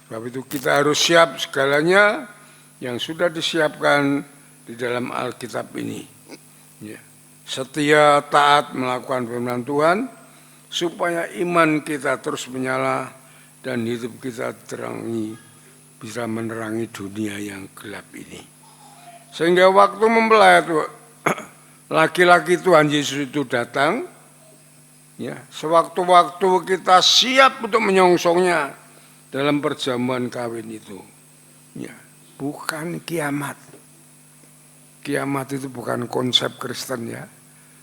Sebab itu kita harus siap segalanya yang sudah disiapkan di dalam Alkitab ini. Ya. Setia, taat melakukan firman Tuhan, supaya iman kita terus menyala dan hidup kita terangi, bisa menerangi dunia yang gelap ini. Sehingga waktu mempelai itu, laki-laki Tuhan Yesus itu datang, ya, sewaktu-waktu kita siap untuk menyongsongnya dalam perjamuan kawin itu. Ya, bukan kiamat. Kiamat itu bukan konsep Kristen, ya.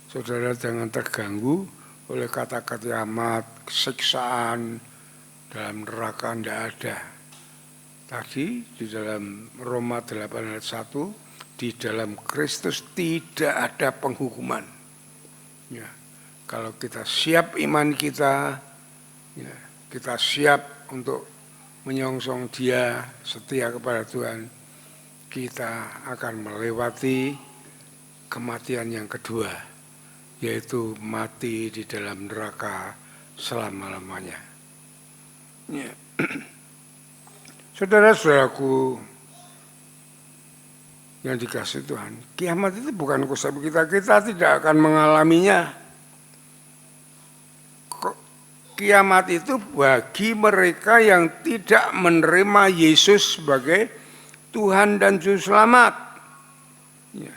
Saudara jangan terganggu oleh kata-kata kiamat, siksaan dalam neraka, tidak ada. Tadi di dalam Roma 8 ayat 1, di dalam Kristus tidak ada penghukuman. Ya, kalau kita siap iman kita, ya, kita siap untuk menyongsong Dia, setia kepada Tuhan, kita akan melewati kematian yang kedua, yaitu mati di dalam neraka selama-lamanya. Ya. Saudara-saudaraku yang dikasihi Tuhan, kiamat itu bukan konsep kita tidak akan mengalaminya. Kiamat itu bagi mereka yang tidak menerima Yesus sebagai Tuhan dan Juru Selamat. Ya.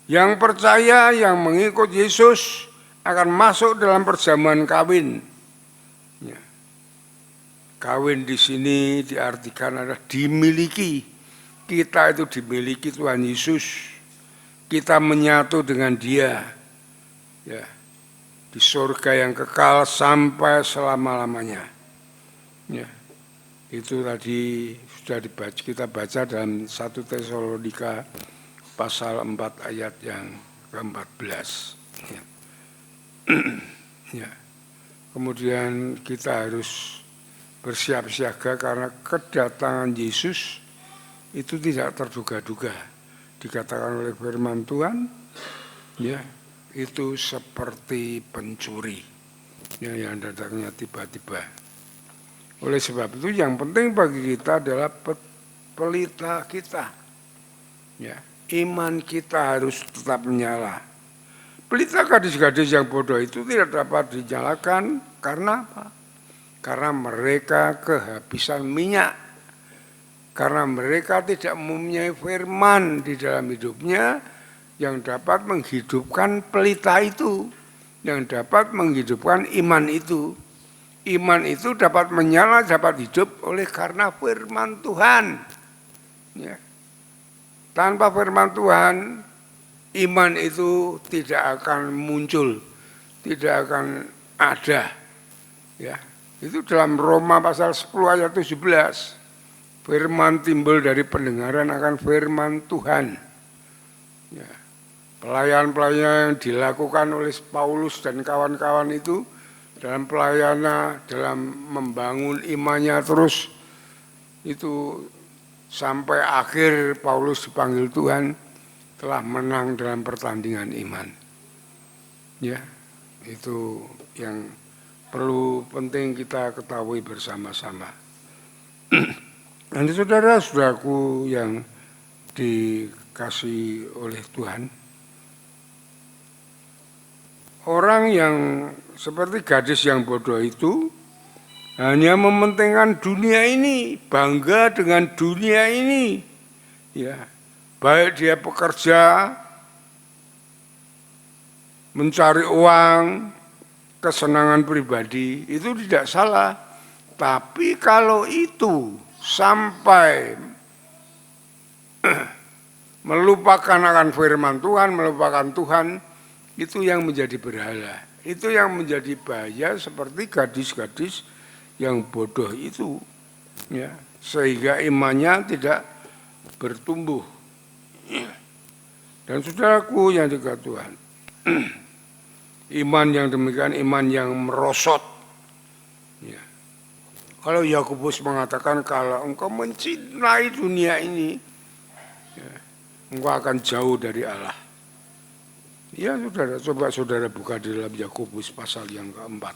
Yang percaya, yang mengikut Yesus akan masuk dalam perjamuan kawin. Ya. Kawin di sini diartikan adalah dimiliki. Kita itu dimiliki Tuhan Yesus. Kita menyatu dengan Dia. Ya. Di surga yang kekal sampai selama-lamanya. Ya. Itu tadi sudah kita baca dalam 1 Tesalonika pasal 4 ayat yang ke-14. Ya. Ya. Kemudian kita harus bersiap siaga karena kedatangan Yesus itu tidak terduga-duga. Dikatakan oleh firman Tuhan, ya, itu seperti pencuri ya, yang datangnya tiba-tiba. Oleh sebab itu yang penting bagi kita adalah pelita kita. Ya, iman kita harus tetap menyala. Pelita gadis-gadis yang bodoh itu tidak dapat dinyalakan karena apa? Karena mereka kehabisan minyak. Karena mereka tidak mempunyai firman di dalam hidupnya yang dapat menghidupkan pelita itu, yang dapat menghidupkan iman itu. Iman itu dapat menyala, dapat hidup oleh karena firman Tuhan. Ya. Tanpa firman Tuhan, iman itu tidak akan muncul, tidak akan ada. Ya. Itu dalam Roma pasal 10 ayat 17. Firman timbul dari pendengaran akan firman Tuhan. Ya. Pelayan-pelayan yang dilakukan oleh Paulus dan kawan-kawan itu dalam pelayanan, dalam membangun imannya terus itu sampai akhir Paulus dipanggil Tuhan telah menang dalam pertandingan iman. Ya, itu yang perlu penting kita ketahui bersama-sama. Nanti saudara-saudaraku yang dikasihi oleh Tuhan, orang yang seperti gadis yang bodoh itu hanya mementingkan dunia ini, bangga dengan dunia ini. Ya, baik dia bekerja, mencari uang, kesenangan pribadi, itu tidak salah. Tapi kalau itu sampai melupakan akan firman Tuhan, melupakan Tuhan, itu yang menjadi berhala. Itu yang menjadi bahaya seperti gadis-gadis yang bodoh itu. Ya, sehingga imannya tidak bertumbuh. Dan saudaraku yang dikasihi Tuhan, iman yang demikian, iman yang merosot. Ya. Kalau Yakobus mengatakan kalau engkau mencintai dunia ini, ya, engkau akan jauh dari Allah. Ya saudara, coba saudara buka di dalam Yakobus pasal yang keempat.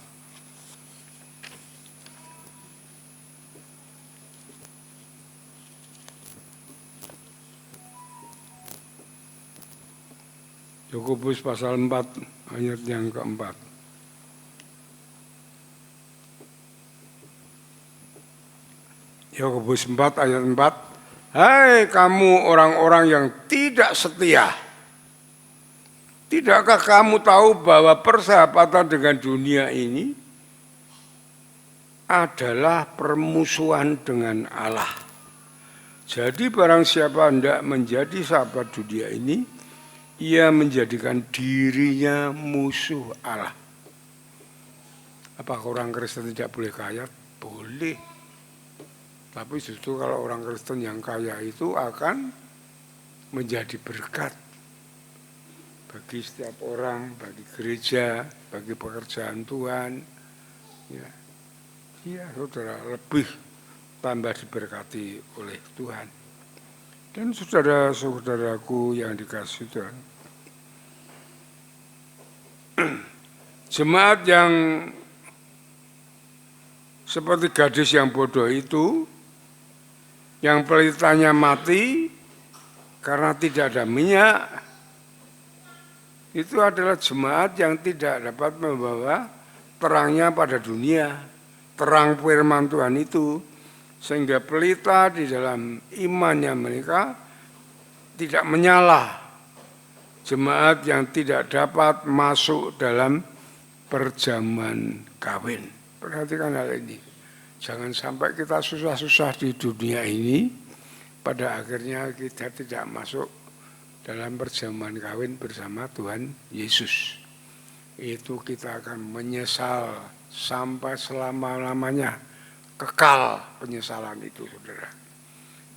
Yakobus pasal 4 ayat yang keempat. Yakobus 4 ayat 4. Hai kamu orang-orang yang tidak setia. Tidakkah kamu tahu bahwa persahabatan dengan dunia ini adalah permusuhan dengan Allah. Jadi barang siapa hendak menjadi sahabat dunia ini, ia menjadikan dirinya musuh Allah. Apakah orang Kristen tidak boleh kaya? Boleh. Tapi justru kalau orang Kristen yang kaya itu akan menjadi berkat bagi setiap orang, bagi gereja, bagi pekerjaan Tuhan. Ya, ya saudara, lebih tambah diberkati oleh Tuhan. Dan saudara-saudaraku yang dikasihi Tuhan, jemaat yang seperti gadis yang bodoh itu, yang pelitanya mati karena tidak ada minyak, itu adalah jemaat yang tidak dapat membawa terangnya pada dunia, terang firman Tuhan itu, sehingga pelita di dalam imannya mereka tidak menyala. Jemaat yang tidak dapat masuk dalam perjamuan kawin. Perhatikan hal ini. Jangan sampai kita susah-susah di dunia ini, pada akhirnya kita tidak masuk dalam perjamuan kawin bersama Tuhan Yesus. Itu kita akan menyesal sampai selama-lamanya. Kekal penyesalan itu, saudara.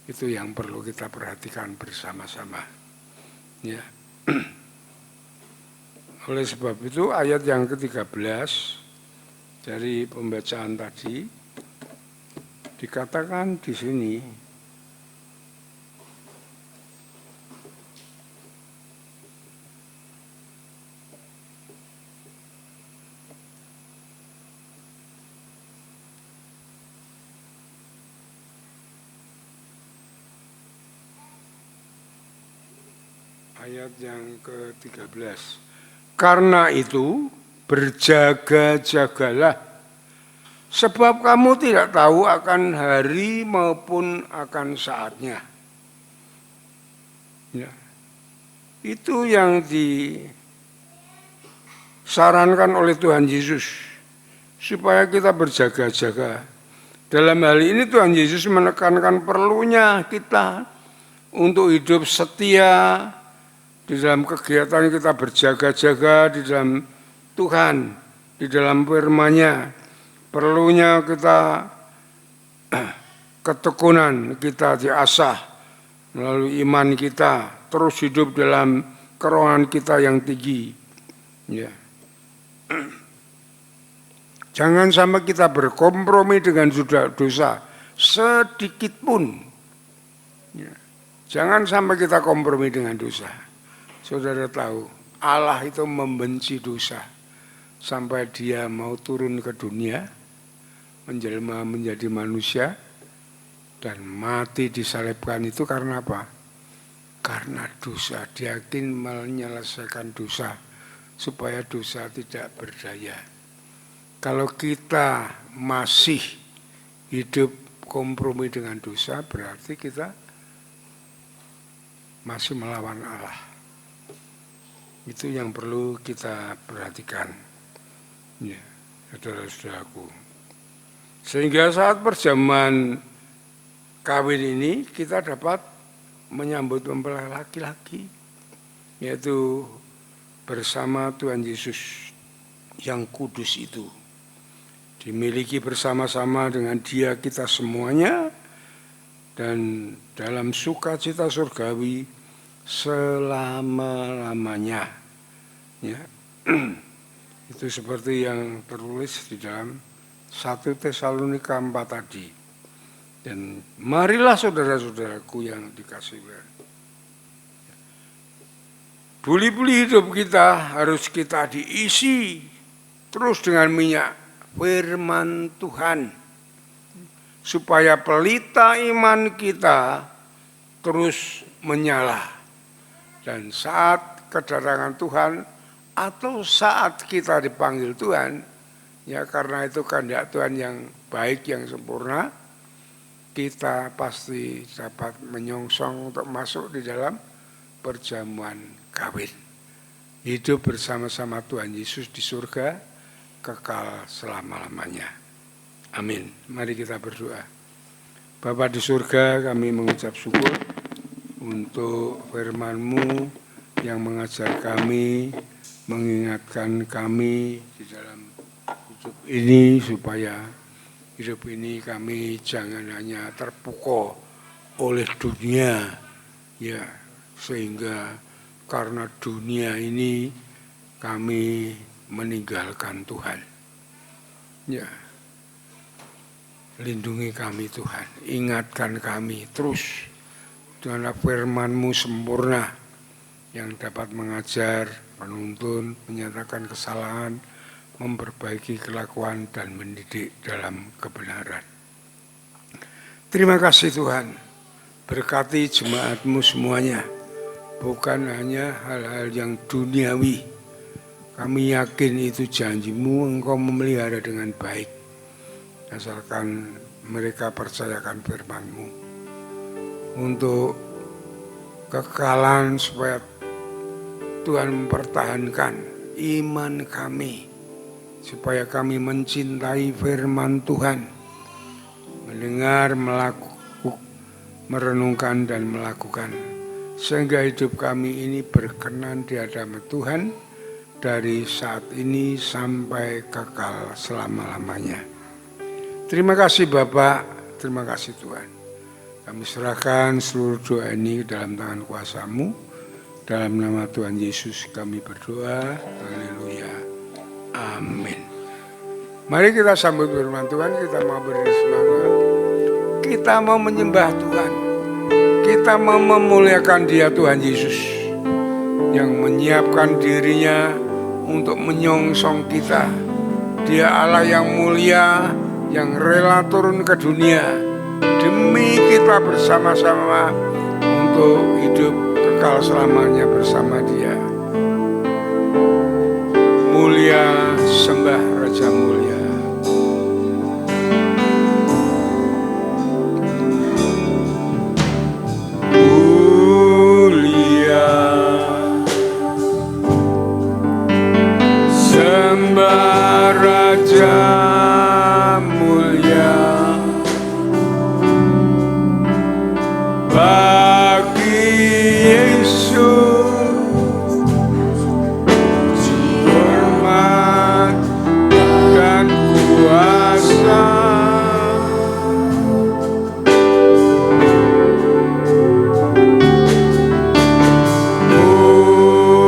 Itu yang perlu kita perhatikan bersama-sama. Ya. Oleh sebab itu ayat yang ke-13 dari pembacaan tadi dikatakan di sini, ayat yang ke-13. Karena itu berjaga-jagalah, sebab kamu tidak tahu akan hari maupun akan saatnya. Ya. Itu yang disarankan oleh Tuhan Yesus, supaya kita berjaga-jaga. Dalam hal ini Tuhan Yesus menekankan perlunya kita untuk hidup setia di dalam kegiatan kita berjaga-jaga di dalam Tuhan, di dalam firman-Nya. Perlunya kita ketekunan kita diasah melalui iman kita, terus hidup dalam kerohanian kita yang tinggi. Ya. Jangan sampai kita berkompromi dengan dosa sedikit pun. Ya. Jangan sampai kita kompromi dengan dosa. Saudara tahu, Allah itu membenci dosa sampai Dia mau turun ke dunia, menjelma menjadi manusia dan mati disalibkan. Itu karena apa? Karena dosa. Dia ingin menyelesaikan dosa supaya dosa tidak berdaya. Kalau kita masih hidup kompromi dengan dosa, berarti kita masih melawan Allah. Itu yang perlu kita perhatikan, ya, saudara-saudaraku. Sehingga saat perjamuan kawin ini kita dapat menyambut mempelai laki-laki, yaitu bersama Tuhan Yesus yang kudus itu. Dimiliki bersama-sama dengan Dia kita semuanya, dan dalam sukacita surgawi selama-lamanya. Ya. Itu seperti yang tertulis di dalam 1 Tesalonika 4 tadi. Dan marilah saudara-saudaraku yang dikasihi Tuhan, buli-buli hidup kita harus kita diisi terus dengan minyak firman Tuhan, supaya pelita iman kita terus menyala. Dan saat kedatangan Tuhan atau saat kita dipanggil Tuhan, ya karena itu kehendak Tuhan yang baik, yang sempurna, kita pasti dapat menyongsong untuk masuk di dalam perjamuan kawin. Hidup bersama-sama Tuhan Yesus di surga, kekal selama-lamanya. Amin. Mari kita berdoa. Bapa di surga, kami mengucap syukur untuk firman-Mu yang mengajar kami, mengingatkan kami di dalam hidup ini, supaya hidup ini kami jangan hanya terpukul oleh dunia, ya, sehingga karena dunia ini kami meninggalkan Tuhan. Ya, lindungi kami Tuhan, ingatkan kami terus dengan firman-Mu sempurna yang dapat mengajar, menuntun, menyatakan kesalahan, memperbaiki kelakuan dan mendidik dalam kebenaran. Terima kasih Tuhan, berkati jemaat-Mu semuanya, bukan hanya hal-hal yang duniawi. Kami yakin itu janji-Mu, Engkau memelihara dengan baik, asalkan mereka percayakan firman-Mu untuk kekekalan, supaya Tuhan mempertahankan iman kami, supaya kami mencintai firman Tuhan, mendengar, merenungkan dan melakukan, sehingga hidup kami ini berkenan di hadapan Tuhan dari saat ini sampai kekal selama-lamanya. Terima kasih Bapak, terima kasih Tuhan. Kami serahkan seluruh doa ini dalam tangan kuasa-Mu. Dalam nama Tuhan Yesus kami berdoa. Haleluya. Amin. Mari kita sambut firman Tuhan, kita mau berdiri semangat. Kita mau menyembah Tuhan. Kita mau memuliakan Dia, Tuhan Yesus, yang menyiapkan dirinya untuk menyongsong kita. Dia Allah yang mulia, yang rela turun ke dunia demi kita bersama-sama untuk hidup kekal selamanya bersama Dia. Mulia, sembah Raja mulia. Mulia, sembah Raja mulia. Bagi Yesus hormat dan kuasa.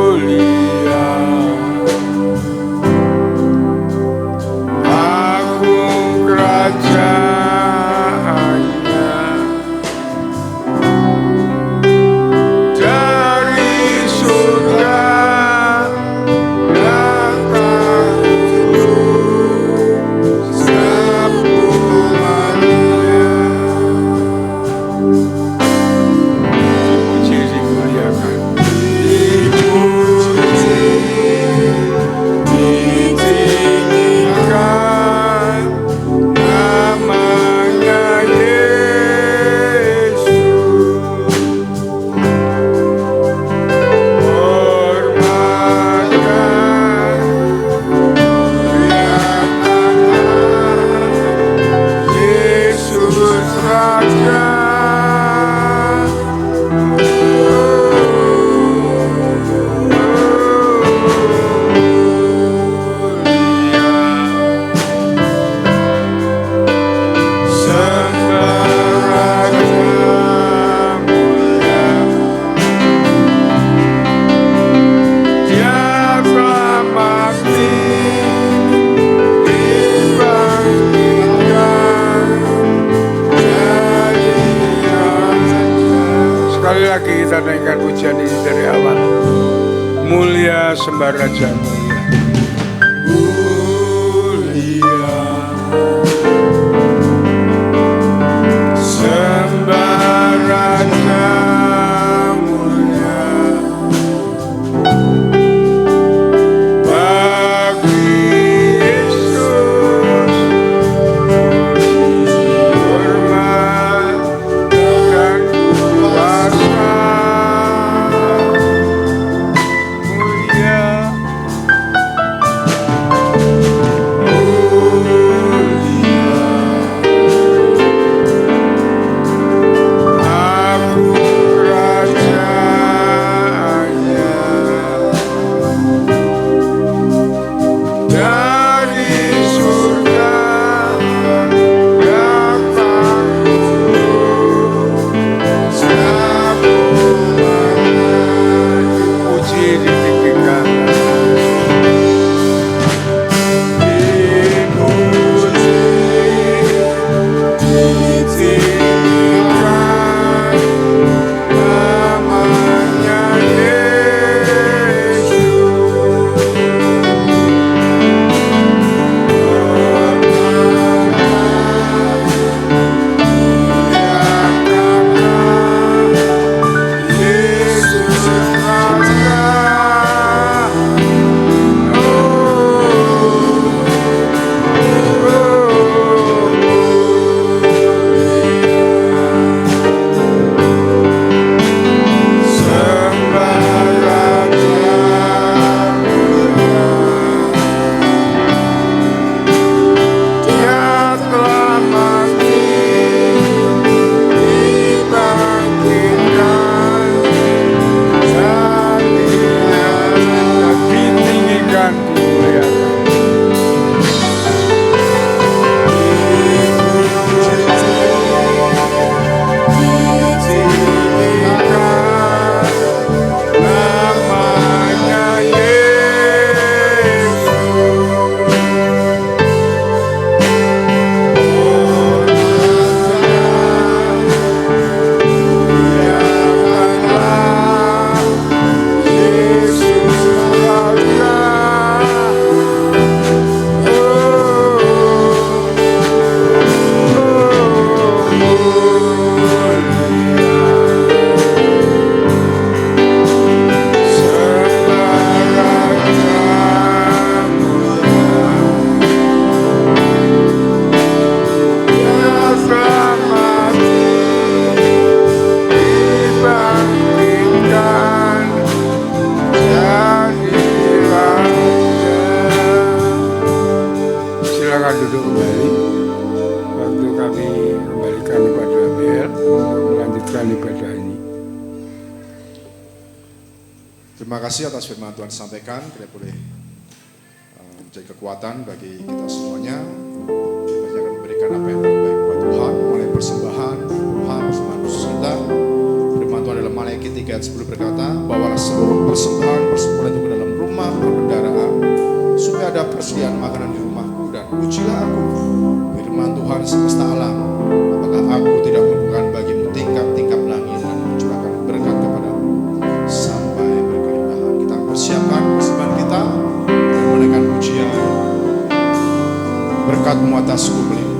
Mulia, agung kerajaannya. Dari surga datang semuanya. Dipuji, dimuliakan, dipuji, ditinggikan namanya Yesus. Hormatkan, muliakanlah Yesus Raja. Sembah Raja mulia. Dia telah mati, dibangkitkan dari raja. Sekali lagi kita naikkan pujian ini dari awal. Mulia, sembah Raja mulia. Mulia, sembah Raja mulia. Bagi Yesus hormat dan kuasa. Mulia, duduk kembali. Waktu kami kembalikan kepada Bel untuk melanjutkan ibadah ini. Terima kasih atas firman Tuhan sampaikan, kita boleh menjadi kekuatan bagi kita semuanya. Kita akan memberikan apa yang terbaik buat Tuhan, mulai persembahan khusus kita. Firman Tuhan dalam Maleakhi 3 ayat 10 berkata, bawalah seluruh persembahan itu ke dalam rumah perbendaharaan, supaya ada persediaan makanan di rumahku, dan ujilah aku, firman Tuhan semesta alam, apakah aku tidak membukakan bagimu tingkap-tingkap langit dan mencurahkan berkat kepadamu sampai berkelimpahan. Kita persiapkan persembahan kita dan menaikkan pujian, berkat-Mu atasku melimpah.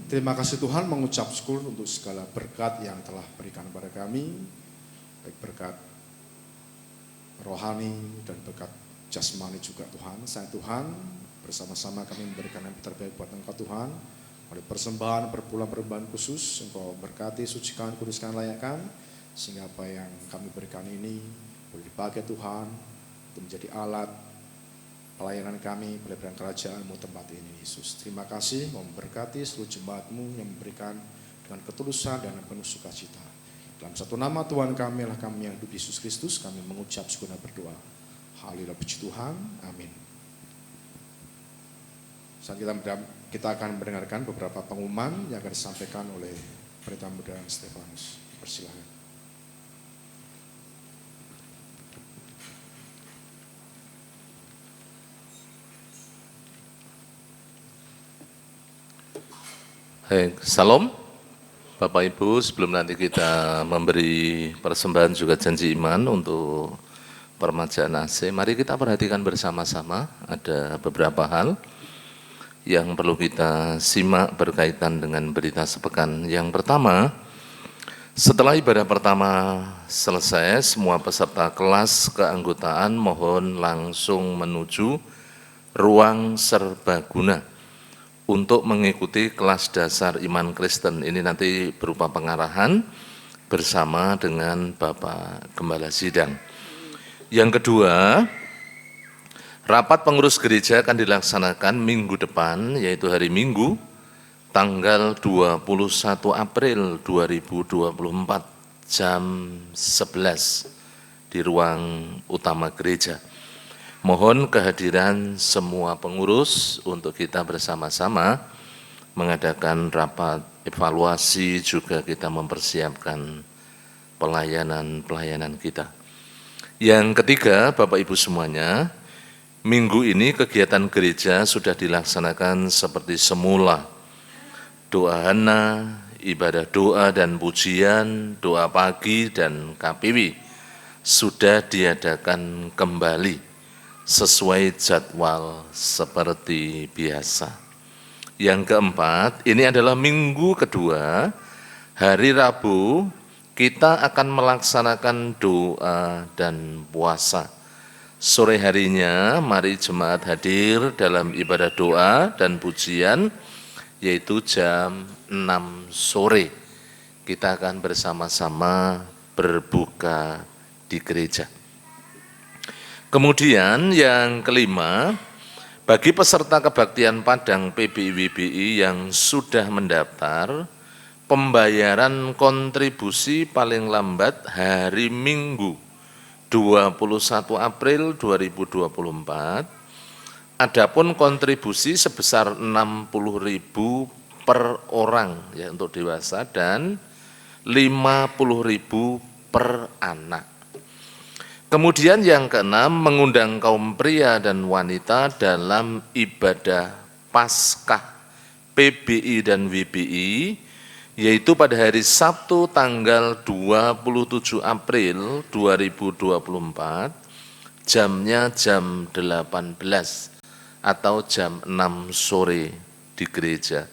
Terima kasih Tuhan, mengucap syukur untuk segala berkat yang telah berikan kepada kami, baik berkat rohani dan berkat jasmani juga Tuhan. Saya Tuhan, bersama-sama kami memberikan yang terbaik buat Engkau Tuhan, oleh persembahan, perpuluhan khusus, Engkau berkati, sucikan, kuduskan, layakkan, sehingga apa yang kami berikan ini boleh dipakai Tuhan untuk menjadi alat pelayanan kami, pelayanan kerajaan-Mu tempat ini, Yesus. Terima kasih, memberkati seluruh jemaat-Mu yang memberikan dengan ketulusan dan penuh sukacita. Dalam satu nama Tuhan kami, Allah kami yang hidup, Yesus Kristus, kami mengucap syukur dan berdoa. Haleluya, puji Tuhan, amin. Saat kita akan mendengarkan beberapa pengumuman yang akan disampaikan oleh Pendeta Muda Stefanus. Persilakan. Hai, Salam Bapak Ibu, sebelum nanti kita memberi persembahan juga janji iman untuk permajaan AC, mari kita perhatikan bersama-sama ada beberapa hal yang perlu kita simak berkaitan dengan berita sepekan. Yang pertama, setelah ibadah pertama selesai, semua peserta kelas keanggotaan mohon langsung menuju ruang serbaguna untuk mengikuti kelas dasar iman Kristen. Ini nanti berupa pengarahan bersama dengan Bapak Gembala Sidang. Yang kedua, rapat pengurus gereja akan dilaksanakan minggu depan, yaitu hari Minggu, tanggal 21 April 2024, jam 11 di ruang utama gereja. Mohon kehadiran semua pengurus untuk kita bersama-sama mengadakan rapat evaluasi, juga kita mempersiapkan pelayanan kita. Yang ketiga, Bapak Ibu semuanya, minggu ini kegiatan gereja sudah dilaksanakan seperti semula. Doa hana, ibadah doa dan pujian, doa pagi dan KPW sudah diadakan kembali sesuai jadwal seperti biasa. Yang keempat, ini adalah minggu kedua, hari Rabu, kita akan melaksanakan doa dan puasa. Sore harinya, mari jemaat hadir dalam ibadah doa dan pujian, yaitu jam 6 sore. Kita akan bersama-sama berbuka di gereja. Kemudian yang kelima, bagi peserta kebaktian Padang PBI-WBI yang sudah mendaftar, pembayaran kontribusi paling lambat hari Minggu 21 April 2024, adapun kontribusi sebesar 60.000 per orang ya untuk dewasa dan 50.000 per anak. Kemudian yang keenam, mengundang kaum pria dan wanita dalam ibadah Paskah PBI dan WBI, yaitu pada hari Sabtu tanggal 27 April 2024, jamnya jam 18 atau jam 6 sore di gereja.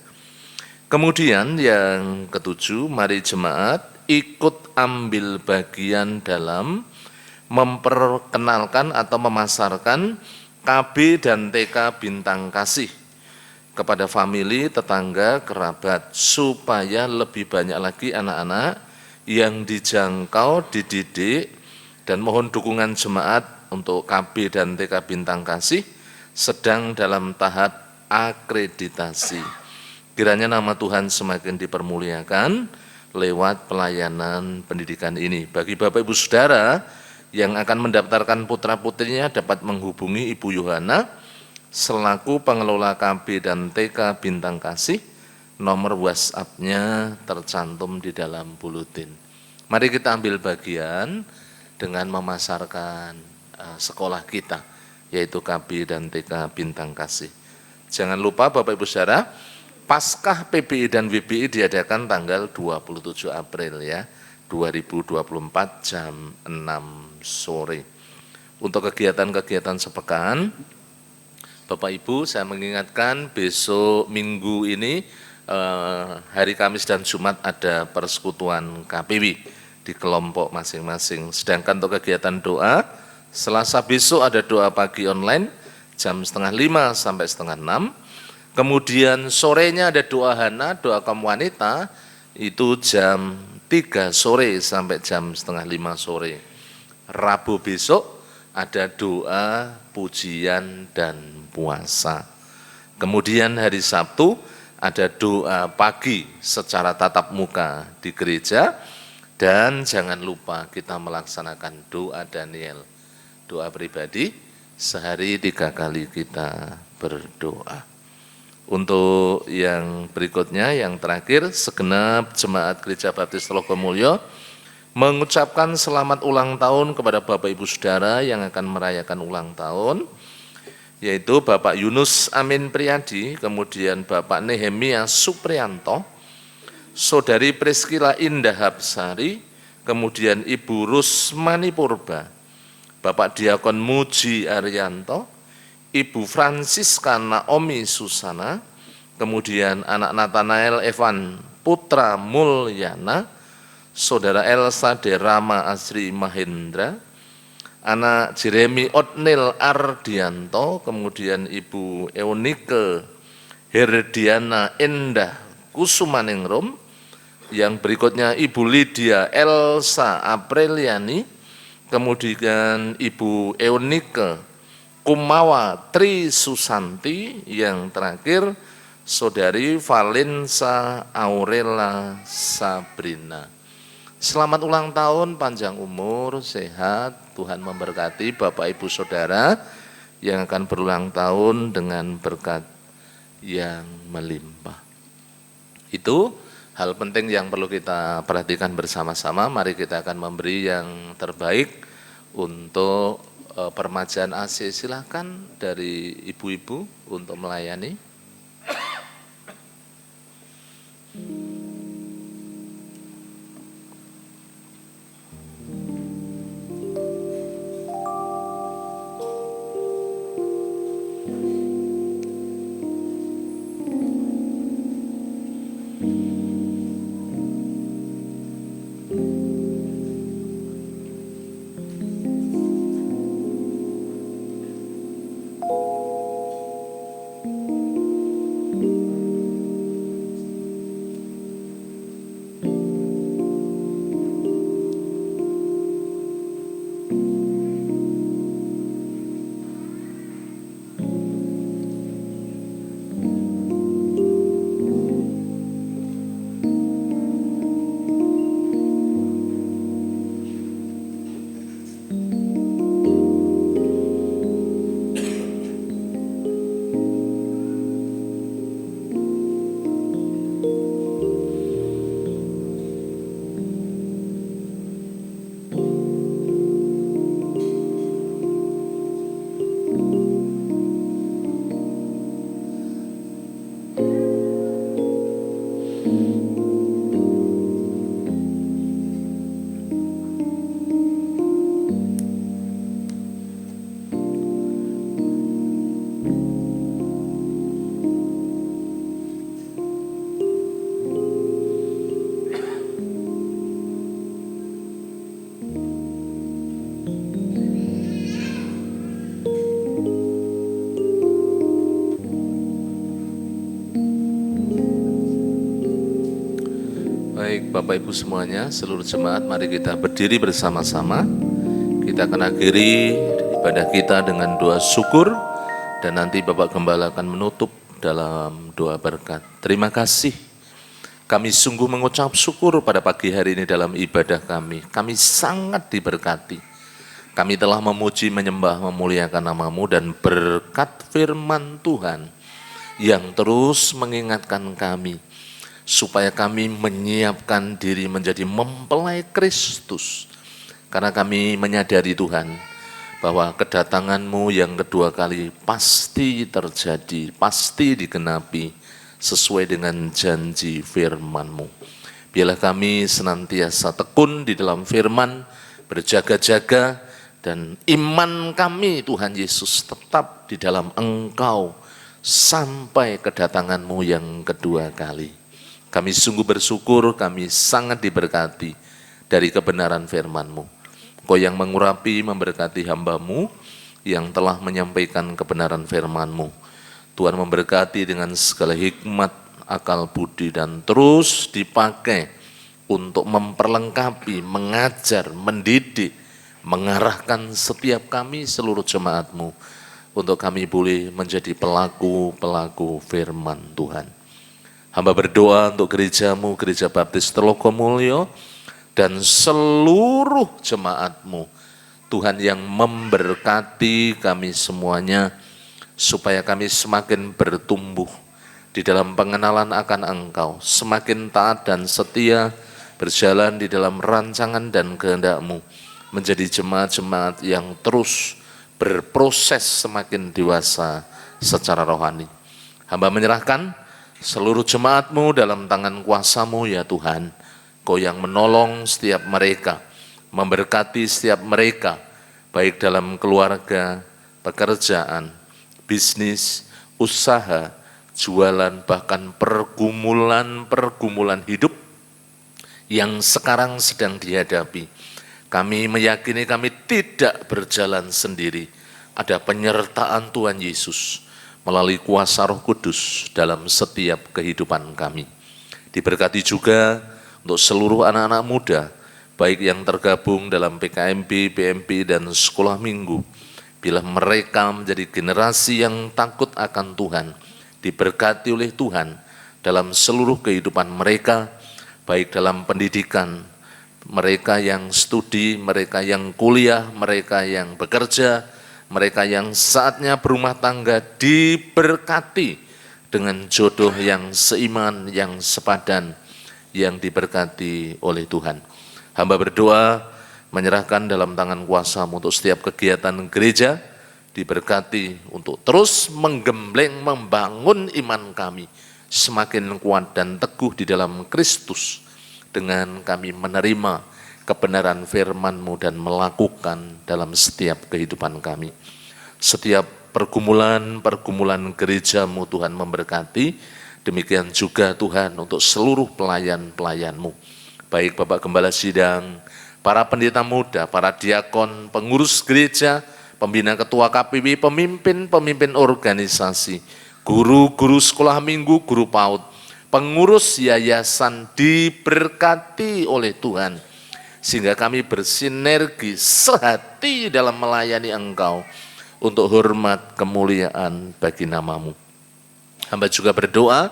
Kemudian yang ketujuh, mari jemaat ikut ambil bagian dalam memperkenalkan atau memasarkan KB dan TK Bintang Kasih kepada famili, tetangga, kerabat, supaya lebih banyak lagi anak-anak yang dijangkau, dididik, dan mohon dukungan jemaat untuk KB dan TK Bintang Kasih sedang dalam tahap akreditasi. Kiranya nama Tuhan semakin dipermuliakan lewat pelayanan pendidikan ini. Bagi Bapak Ibu Saudara yang akan mendaftarkan putra-putrinya dapat menghubungi Ibu Yohana selaku pengelola KB dan TK Bintang Kasih. Nomor WhatsApp-nya tercantum di dalam buletin. Mari kita ambil bagian dengan memasarkan sekolah kita, yaitu KB dan TK Bintang Kasih. Jangan lupa Bapak Ibu Saudara, Paskah PBI dan WBI diadakan tanggal 27 April ya. 2024 jam 6 sore. Untuk kegiatan-kegiatan sepekan, Bapak Ibu saya mengingatkan besok Minggu ini hari Kamis dan Jumat ada persekutuan KPW di kelompok masing-masing. Sedangkan untuk kegiatan doa, Selasa besok ada doa pagi online jam 4:30 sampai 5:30. Kemudian sorenya ada doa hana, doa kaum wanita itu jam 3 sore sampai jam 4:30 sore. Rabu besok ada doa, pujian, dan puasa. Kemudian hari Sabtu ada doa pagi secara tatap muka di gereja. Dan jangan lupa kita melaksanakan doa Daniel doa pribadi, sehari 3 kali kita berdoa. Untuk yang berikutnya, yang terakhir, segenap jemaat Gereja Baptis Telogomulyo mengucapkan selamat ulang tahun kepada Bapak Ibu Saudara yang akan merayakan ulang tahun, yaitu Bapak Yunus Amin Priyadi, kemudian Bapak Nehemia Supriyanto, Saudari Priskila Indah Hapsari, kemudian Ibu Rusmani Purba, Bapak Diakon Muji Arianto, Ibu Francisca Naomi Susana, kemudian anak Nathanael Evan Putra Mulyana, Saudara Elsa de Rama Asri Mahendra, anak Jeremy Otnil Ardianto, kemudian Ibu Eunike Herdiana Endah Kusumaningrum, yang berikutnya Ibu Lydia Elsa Apriliani, kemudian Ibu Eunike Kumawa Tri Susanti, yang terakhir Saudari Valensa Aurela Sabrina. Selamat ulang tahun, panjang umur, sehat, Tuhan memberkati Bapak Ibu Saudara yang akan berulang tahun dengan berkat yang melimpah. Itu hal penting yang perlu kita perhatikan bersama-sama. Mari kita akan memberi yang terbaik untuk permajaan AC. Silakan dari ibu-ibu untuk melayani. Baik Bapak Ibu semuanya, seluruh jemaat, mari kita berdiri bersama-sama. Kita akan akhiri ibadah kita dengan doa syukur, dan nanti Bapak Gembala akan menutup dalam doa berkat. Terima kasih, kami sungguh mengucap syukur pada pagi hari ini dalam ibadah kami. Kami sangat diberkati. Kami telah memuji, menyembah, memuliakan nama-Mu, dan berkat firman Tuhan yang terus mengingatkan kami supaya kami menyiapkan diri menjadi mempelai Kristus. Karena kami menyadari Tuhan bahwa kedatangan-Mu yang kedua kali pasti terjadi, pasti digenapi sesuai dengan janji firman-Mu. Biarlah kami senantiasa tekun di dalam firman, berjaga-jaga, dan iman kami Tuhan Yesus tetap di dalam Engkau sampai kedatangan-Mu yang kedua kali. Kami sungguh bersyukur, kami sangat diberkati dari kebenaran firman-Mu. Kau yang mengurapi, memberkati hamba-Mu yang telah menyampaikan kebenaran firman-Mu. Tuhan memberkati dengan segala hikmat, akal budi, dan terus dipakai untuk memperlengkapi, mengajar, mendidik, mengarahkan setiap kami seluruh jemaat-Mu untuk kami boleh menjadi pelaku-pelaku firman Tuhan. Hamba berdoa untuk gereja-Mu, Gereja Baptis Telogomulyo, dan seluruh jemaat-Mu. Tuhan yang memberkati kami semuanya, supaya kami semakin bertumbuh di dalam pengenalan akan Engkau, semakin taat dan setia berjalan di dalam rancangan dan kehendak-Mu, menjadi jemaat-jemaat yang terus berproses semakin dewasa secara rohani. Hamba menyerahkan seluruh jemaat-Mu dalam tangan kuasa-Mu ya Tuhan. Kau yang menolong setiap mereka, memberkati setiap mereka, baik dalam keluarga, pekerjaan, bisnis, usaha, jualan, bahkan pergumulan-pergumulan hidup yang sekarang sedang dihadapi. Kami meyakini kami tidak berjalan sendiri. Ada penyertaan Tuhan Yesus melalui kuasa Roh Kudus dalam setiap kehidupan kami. Diberkati juga untuk seluruh anak-anak muda, baik yang tergabung dalam PKMB, PMP, dan sekolah minggu. Bila mereka menjadi generasi yang takut akan Tuhan, diberkati oleh Tuhan dalam seluruh kehidupan mereka, baik dalam pendidikan, mereka yang studi, mereka yang kuliah, mereka yang bekerja, mereka yang saatnya berumah tangga, diberkati dengan jodoh yang seiman, yang sepadan, yang diberkati oleh Tuhan. Hamba berdoa menyerahkan dalam tangan kuasa-Mu untuk setiap kegiatan gereja, diberkati untuk terus menggembleng, membangun iman kami semakin kuat dan teguh di dalam Kristus, dengan kami menerima kebenaran firman-Mu dan melakukan dalam setiap kehidupan kami. Setiap pergumulan gereja-Mu Tuhan memberkati, demikian juga Tuhan untuk seluruh pelayan-pelayan-Mu, baik Bapak Gembala Sidang, para pendeta muda, para diakon, pengurus gereja, pembina ketua KPW, pemimpin organisasi, guru-guru sekolah minggu, guru PAUD, pengurus yayasan, diberkati oleh Tuhan, sehingga kami bersinergi sehati dalam melayani Engkau untuk hormat kemuliaan bagi nama-Mu. Hamba juga berdoa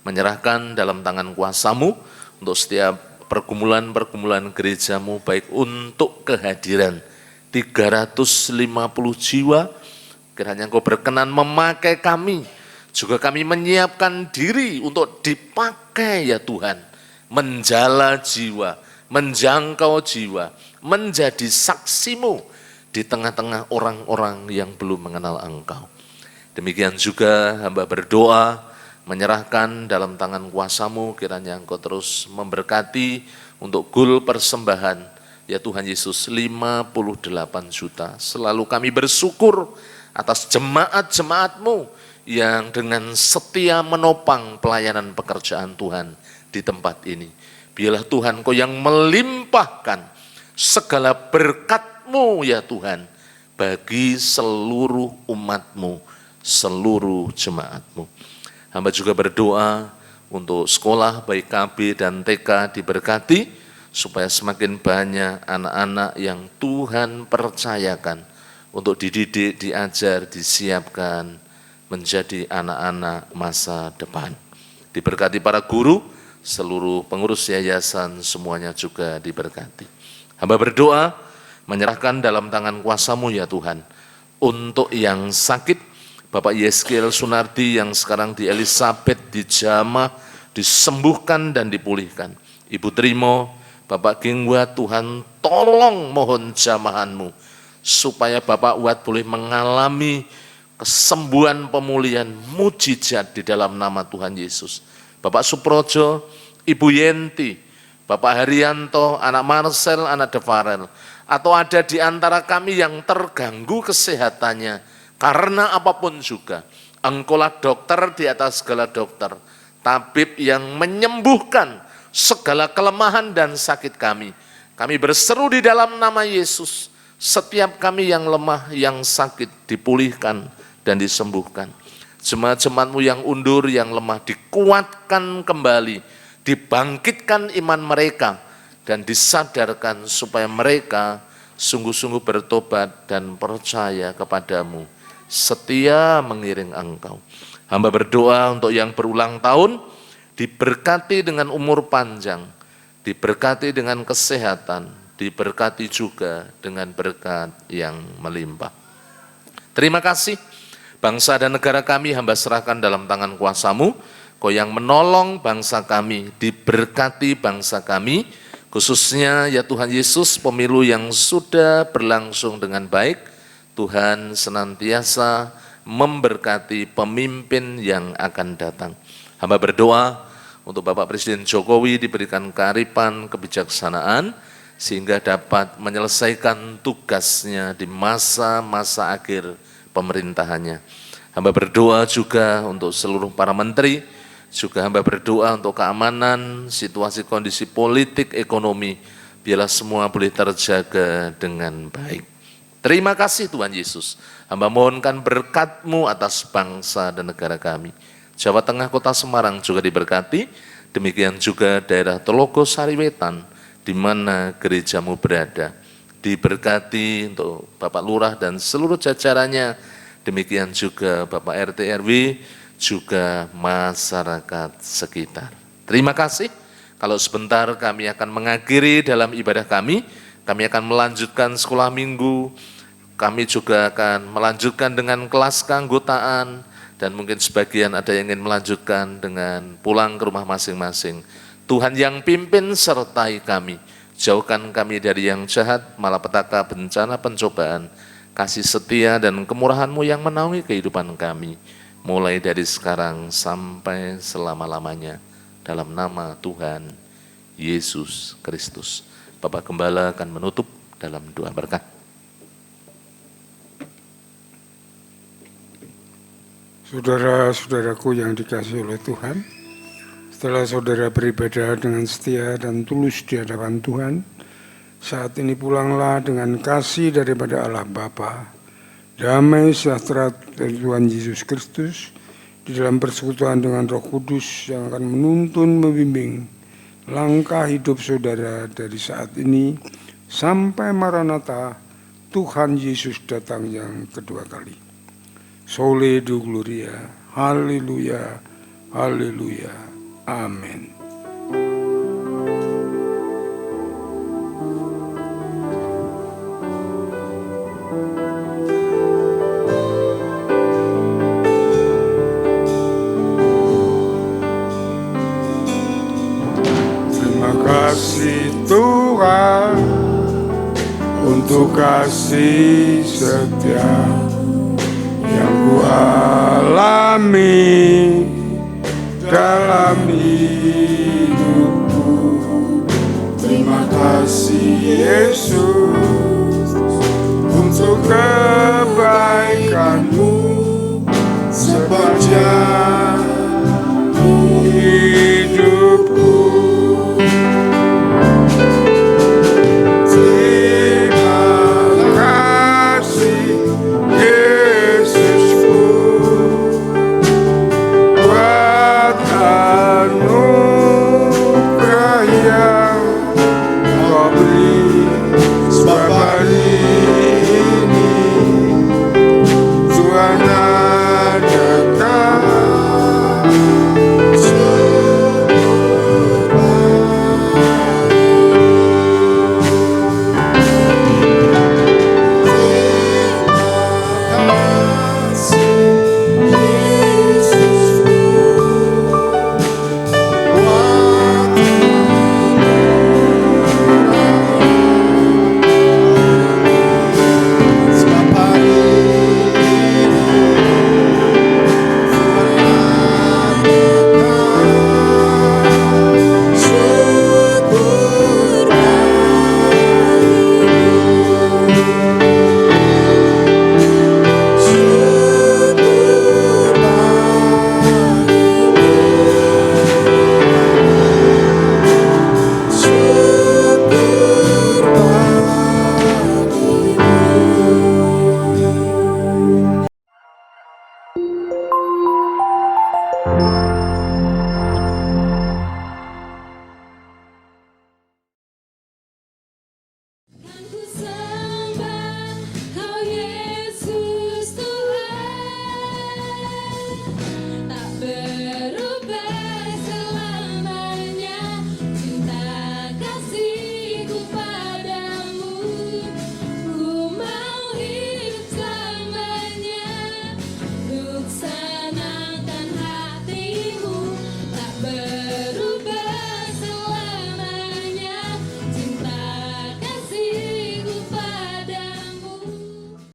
menyerahkan dalam tangan kuasa-Mu untuk setiap pergumulan gereja-Mu, baik untuk kehadiran 350 jiwa, kiranya Engkau berkenan memakai kami, juga kami menyiapkan diri untuk dipakai ya Tuhan, menjala jiwa, menjangkau jiwa, menjadi saksi-Mu di tengah-tengah orang-orang yang belum mengenal Engkau. Demikian juga hamba berdoa menyerahkan dalam tangan kuasa-Mu, kiranya Engkau terus memberkati untuk gul persembahan, ya Tuhan Yesus, 58 juta. Selalu kami bersyukur atas jemaat-jemaat-Mu yang dengan setia menopang pelayanan pekerjaan Tuhan di tempat ini. Biarlah Tuhan Kau yang melimpahkan segala berkat-Mu ya Tuhan, bagi seluruh umat-Mu, seluruh jemaat-Mu. Hamba juga berdoa untuk sekolah baik KB dan TK diberkati, supaya semakin banyak anak-anak yang Tuhan percayakan untuk dididik, diajar, disiapkan menjadi anak-anak masa depan. Diberkati para guru, seluruh pengurus yayasan, semuanya juga diberkati. Hamba berdoa menyerahkan dalam tangan kuasa-Mu ya Tuhan, untuk yang sakit, Bapak Yeskiel Sunardi yang sekarang di Elizabeth, dijamah, disembuhkan dan dipulihkan. Ibu Trimo, Bapak Gingwa, Tuhan tolong mohon jamahan-Mu, supaya Bapak Wat boleh mengalami kesembuhan, pemulihan, mujizat di dalam nama Tuhan Yesus. Bapak Suprojo, Ibu Yenti, Bapak Haryanto, anak Marcel, anak Devarel, atau ada di antara kami yang terganggu kesehatannya, karena apapun juga, Engkaulah dokter di atas segala dokter, tabib yang menyembuhkan segala kelemahan dan sakit kami. Kami berseru di dalam nama Yesus, setiap kami yang lemah, yang sakit dipulihkan dan disembuhkan. Jemaat-jemaat-Mu yang undur, yang lemah dikuatkan kembali, dibangkitkan iman mereka, dan disadarkan supaya mereka sungguh-sungguh bertobat dan percaya kepadamu, setia mengiring Engkau. Hamba berdoa untuk yang berulang tahun, diberkati dengan umur panjang, diberkati dengan kesehatan, diberkati juga dengan berkat yang melimpah. Terima kasih, bangsa dan negara kami hamba serahkan dalam tangan kuasa-Mu. Kau yang menolong bangsa kami, diberkati bangsa kami, khususnya ya Tuhan Yesus, pemilu yang sudah berlangsung dengan baik. Tuhan senantiasa memberkati pemimpin yang akan datang. Hamba berdoa untuk Bapak Presiden Jokowi diberikan kearifan, kebijaksanaan, sehingga dapat menyelesaikan tugasnya di masa-masa akhir pemerintahannya. Hamba berdoa juga untuk seluruh para menteri, juga hamba berdoa untuk keamanan, situasi kondisi politik, ekonomi, biarlah semua boleh terjaga dengan baik. Terima kasih Tuhan Yesus, hamba mohonkan berkat-Mu atas bangsa dan negara kami. Jawa Tengah, Kota Semarang juga diberkati, demikian juga daerah Telogo Sariwetan, di mana gereja-Mu berada. Diberkati untuk Bapak Lurah dan seluruh jajarannya, demikian juga Bapak RT RW, juga masyarakat sekitar. Terima kasih. Kalau sebentar kami akan mengakhiri dalam ibadah kami akan melanjutkan sekolah minggu, kami juga akan melanjutkan dengan kelas keanggotaan, dan mungkin sebagian ada yang ingin melanjutkan dengan pulang ke rumah masing-masing. Tuhan yang pimpin sertai kami, jauhkan kami dari yang jahat, malapetaka, bencana, pencobaan, kasih setia dan kemurahan-Mu yang menaungi kehidupan kami, mulai dari sekarang sampai selama-lamanya, dalam nama Tuhan Yesus Kristus. Bapak Gembala akan menutup dalam doa berkat. Saudara-saudaraku yang dikasihi oleh Tuhan, setelah saudara beribadah dengan setia dan tulus di hadapan Tuhan, saat ini pulanglah dengan kasih daripada Allah Bapa, damai sejahtera dari Tuhan Yesus Kristus, di dalam persekutuan dengan Roh Kudus yang akan menuntun, membimbing langkah hidup saudara dari saat ini sampai Maranatha, Tuhan Yesus datang yang kedua kali. Sole Deo Gloria, haleluya, haleluya. Amin. Terima kasih Tuhan untuk kasih setia yang ku alami dalam hidupku. Terima kasih Yesus untuk kebaikan-Mu sepanjang